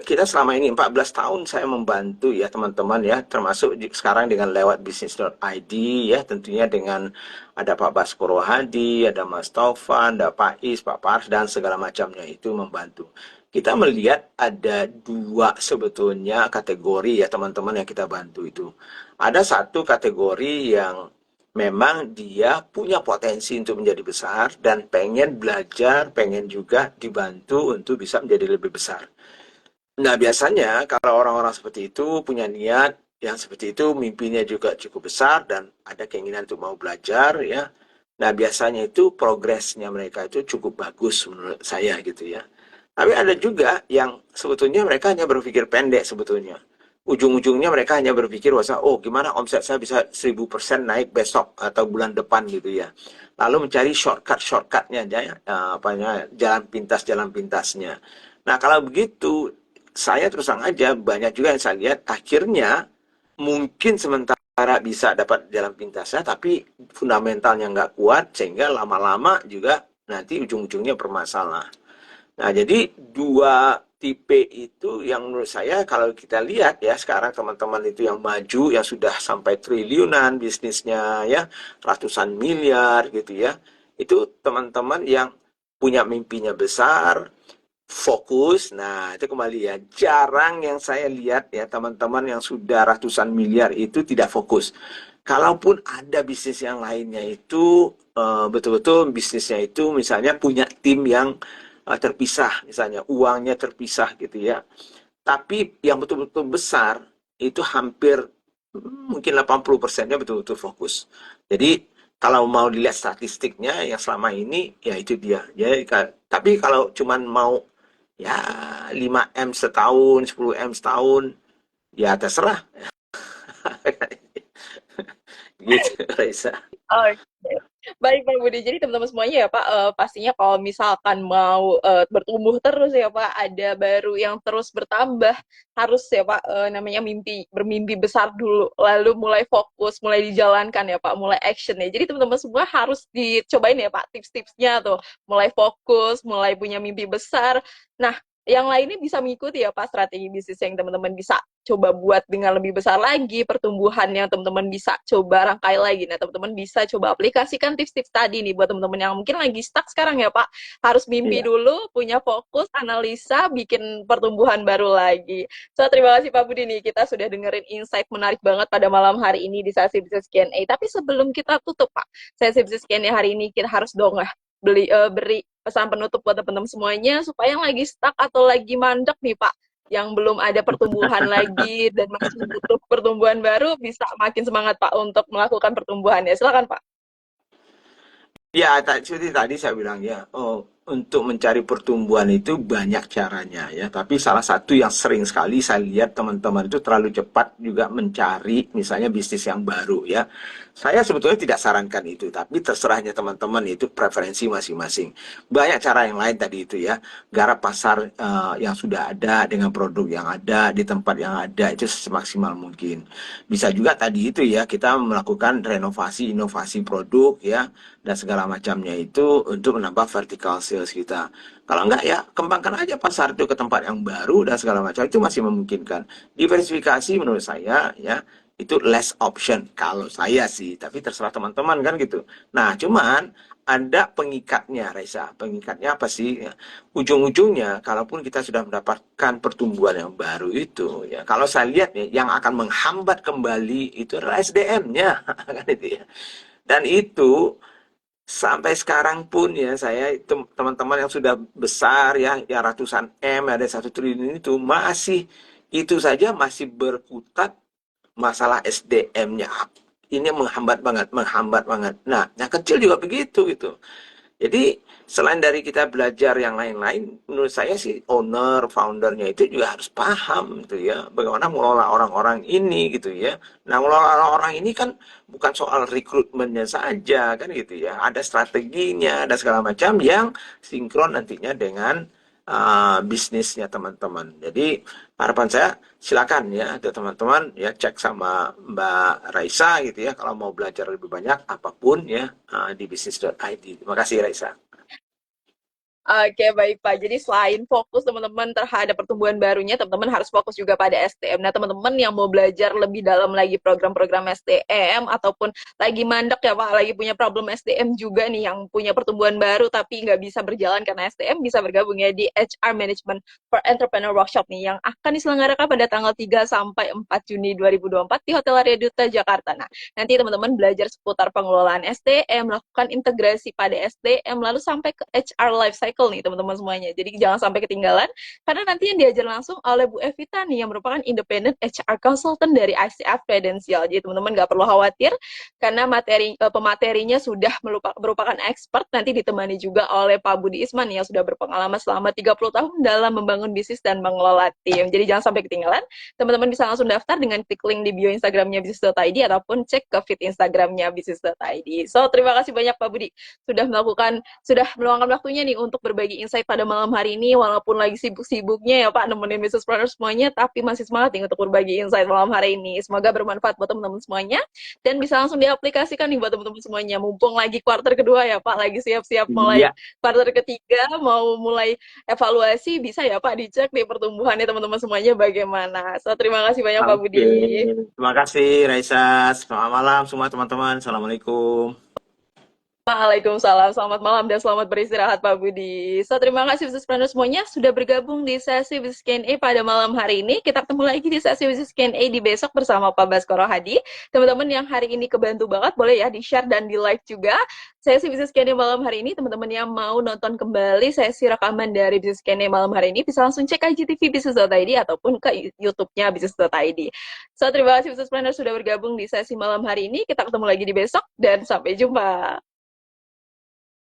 kita selama ini 14 tahun saya membantu ya teman-teman ya, termasuk sekarang dengan lewat bisnis.id ya, tentunya dengan ada Pak Baskoro Hadi, ada Mas Taufan, ada Pak Is, Pak Pars dan segala macamnya itu membantu. Kita melihat ada dua sebetulnya kategori ya teman-teman yang kita bantu itu. Ada satu kategori yang memang dia punya potensi untuk menjadi besar dan pengen belajar, pengen juga dibantu untuk bisa menjadi lebih besar. Nah, biasanya kalau orang-orang seperti itu punya niat yang seperti itu, mimpinya juga cukup besar dan ada keinginan untuk mau belajar ya. Nah, biasanya itu progresnya mereka itu cukup bagus menurut saya gitu ya. Tapi ada juga yang sebetulnya mereka hanya berpikir pendek sebetulnya. Ujung-ujungnya mereka hanya berpikir bahwa, oh gimana omset saya bisa 1000% naik besok atau bulan depan gitu ya. Lalu mencari shortcutnya aja ya, apanya, jalan pintasnya. Nah kalau begitu, saya terus terang aja banyak juga yang saya lihat akhirnya mungkin sementara bisa dapat jalan pintasnya, tapi fundamentalnya nggak kuat sehingga lama-lama juga nanti ujung-ujungnya bermasalah. Nah, jadi dua tipe itu yang menurut saya kalau kita lihat ya sekarang teman-teman itu yang maju yang sudah sampai triliunan bisnisnya ya, ratusan miliar gitu ya. Itu teman-teman yang punya mimpinya besar, fokus. Nah, itu kembali ya. Jarang yang saya lihat ya teman-teman yang sudah ratusan miliar itu tidak fokus. Kalaupun ada bisnis yang lainnya itu betul-betul bisnisnya itu misalnya punya tim yang terpisah, misalnya uangnya terpisah gitu ya. Tapi yang betul-betul besar itu hampir mungkin 80%-nya betul-betul fokus. Jadi kalau mau dilihat statistiknya yang selama ini ya itu dia. Jadi tapi kalau cuman mau ya 5M setahun, 10M setahun, ya terserah. Gitu, Raisa. Oke. Baik Pak Budi, jadi teman-teman semuanya ya Pak, pastinya kalau misalkan mau bertumbuh terus ya Pak, ada baru yang terus bertambah, harus ya Pak, namanya bermimpi besar dulu, lalu mulai fokus, mulai dijalankan ya Pak, mulai action ya. Jadi teman-teman semua harus dicobain ya Pak, tips-tipsnya tuh, mulai fokus, mulai punya mimpi besar. Nah, yang lainnya bisa mengikuti ya Pak strategi bisnis yang teman-teman bisa coba buat dengan lebih besar lagi, pertumbuhan yang teman-teman bisa coba rangkai lagi. Nah, teman-teman bisa coba aplikasikan tips-tips tadi nih buat teman-teman yang mungkin lagi stuck sekarang ya Pak. Harus mimpi Iya. dulu, punya fokus, analisa, bikin pertumbuhan baru lagi. So, terima kasih Pak Budi nih. Kita sudah dengerin insight menarik banget pada malam hari ini di sesi Business Q&A. Tapi sebelum kita tutup Pak, sesi Business Q&A hari ini kita harus dong beri pesan penutup buat teman-teman semuanya supaya yang lagi stuck atau lagi mandek nih Pak, yang belum ada pertumbuhan lagi dan masih butuh pertumbuhan baru bisa makin semangat Pak untuk melakukan pertumbuhan ya. Silakan Pak. Ya, seperti tadi saya bilang ya, untuk mencari pertumbuhan itu banyak caranya ya. Tapi salah satu yang sering sekali saya lihat teman-teman itu terlalu cepat juga mencari misalnya bisnis yang baru ya. Saya sebetulnya tidak sarankan itu, tapi terserahnya teman-teman itu preferensi masing-masing. Banyak cara yang lain tadi itu ya. Garap pasar yang sudah ada dengan produk yang ada di tempat yang ada itu semaksimal mungkin. Bisa juga tadi itu ya kita melakukan renovasi, inovasi produk ya dan segala macamnya itu untuk menambah vertical sales kita. Kalau enggak ya kembangkan aja pasar itu ke tempat yang baru dan segala macam itu masih memungkinkan. Diversifikasi menurut saya ya itu less option kalau saya sih, tapi terserah teman-teman kan gitu. Nah, cuman ada pengikatnya, Raisa. Pengikatnya apa sih? Ya, ujung-ujungnya, kalaupun kita sudah mendapatkan pertumbuhan yang baru itu, ya kalau saya lihat nih, yang akan menghambat kembali itu adalah SDM-nya, kan itu ya. Dan itu sampai sekarang pun ya saya itu teman-teman yang sudah besar ya, ya ratusan M ada 1 triliun itu masih itu saja masih berkutat masalah SDM-nya. Ini menghambat banget, menghambat banget. Nah, yang kecil juga begitu gitu. Jadi selain dari kita belajar yang lain-lain, menurut saya sih owner, foundernya itu juga harus paham gitu ya, bagaimana mengelola orang-orang ini gitu ya. Nah, mengelola orang-orang ini kan bukan soal rekrutmennya saja kan gitu ya, ada strateginya, ada segala macam yang sinkron nantinya dengan bisnisnya teman-teman. Jadi harapan saya silakan ya ada teman-teman ya cek sama Mbak Raisa gitu ya kalau mau belajar lebih banyak apapun ya di bisnis.id. Terima kasih Raisa. Oke, baik Pak. Jadi selain fokus teman-teman terhadap pertumbuhan barunya, teman-teman harus fokus juga pada STM. Nah, teman-teman yang mau belajar lebih dalam lagi program-program STM ataupun lagi mandek ya Pak, lagi punya problem STM juga nih yang punya pertumbuhan baru tapi nggak bisa berjalan karena STM, bisa bergabung ya di HR Management for Entrepreneur Workshop nih yang akan diselenggarakan pada tanggal 3 sampai 4 Juni 2024 di Hotel Arya Duta Jakarta. Nah, nanti teman-teman belajar seputar pengelolaan SDM, melakukan integrasi pada SDM, lalu sampai ke HR life cycle nih teman-teman semuanya. Jadi jangan sampai ketinggalan, karena nanti yang diajar langsung oleh Bu Evita nih, yang merupakan independent HR consultant dari ICF Prudential. Jadi teman-teman nggak perlu khawatir, karena pematerinya sudah merupakan expert, nanti ditemani juga oleh Pak Budi Isman yang sudah berpengalaman selama 30 tahun dalam membangun bisnis dan mengelola tim. Jadi jangan sampai ketinggalan, teman-teman bisa langsung daftar dengan klik link di bio Instagramnya bisnis.id ataupun cek ke feed Instagramnya bisnis.id. So, terima kasih banyak Pak Budi sudah meluangkan waktunya nih untuk berbagi insight pada malam hari ini, walaupun lagi sibuk-sibuknya ya Pak nemenin business planner semuanya, tapi masih semangat nih untuk berbagi insight malam hari ini. Semoga bermanfaat buat teman-teman semuanya dan bisa langsung diaplikasikan nih buat teman-teman semuanya. Mumpung lagi kuarter kedua ya Pak, lagi siap-siap mulai Iya, kuarter ketiga, mau mulai evaluasi, bisa ya Pak dicek nih pertumbuhannya teman-teman semuanya bagaimana. So, terima kasih banyak Pak oke. Budi. Terima kasih Raisa. Selamat malam semua teman-teman. Assalamualaikum. Waalaikumsalam, selamat malam dan selamat beristirahat Pak Budi. So, terima kasih Business Planner semuanya sudah bergabung di sesi Business Q&A pada malam hari ini. Kita ketemu lagi di sesi Business Q&A di besok bersama Pak Baskoro Hadi. Teman-teman yang hari ini kebantu banget, boleh ya di-share dan di-like juga. Sesi Business Q&A malam hari ini, teman-teman yang mau nonton kembali sesi rekaman dari Business Q&A malam hari ini, bisa langsung cek IGTV Business.id ataupun ke YouTube-nya Business.id. So, terima kasih Business Planner sudah bergabung di sesi malam hari ini. Kita ketemu lagi di besok dan sampai jumpa.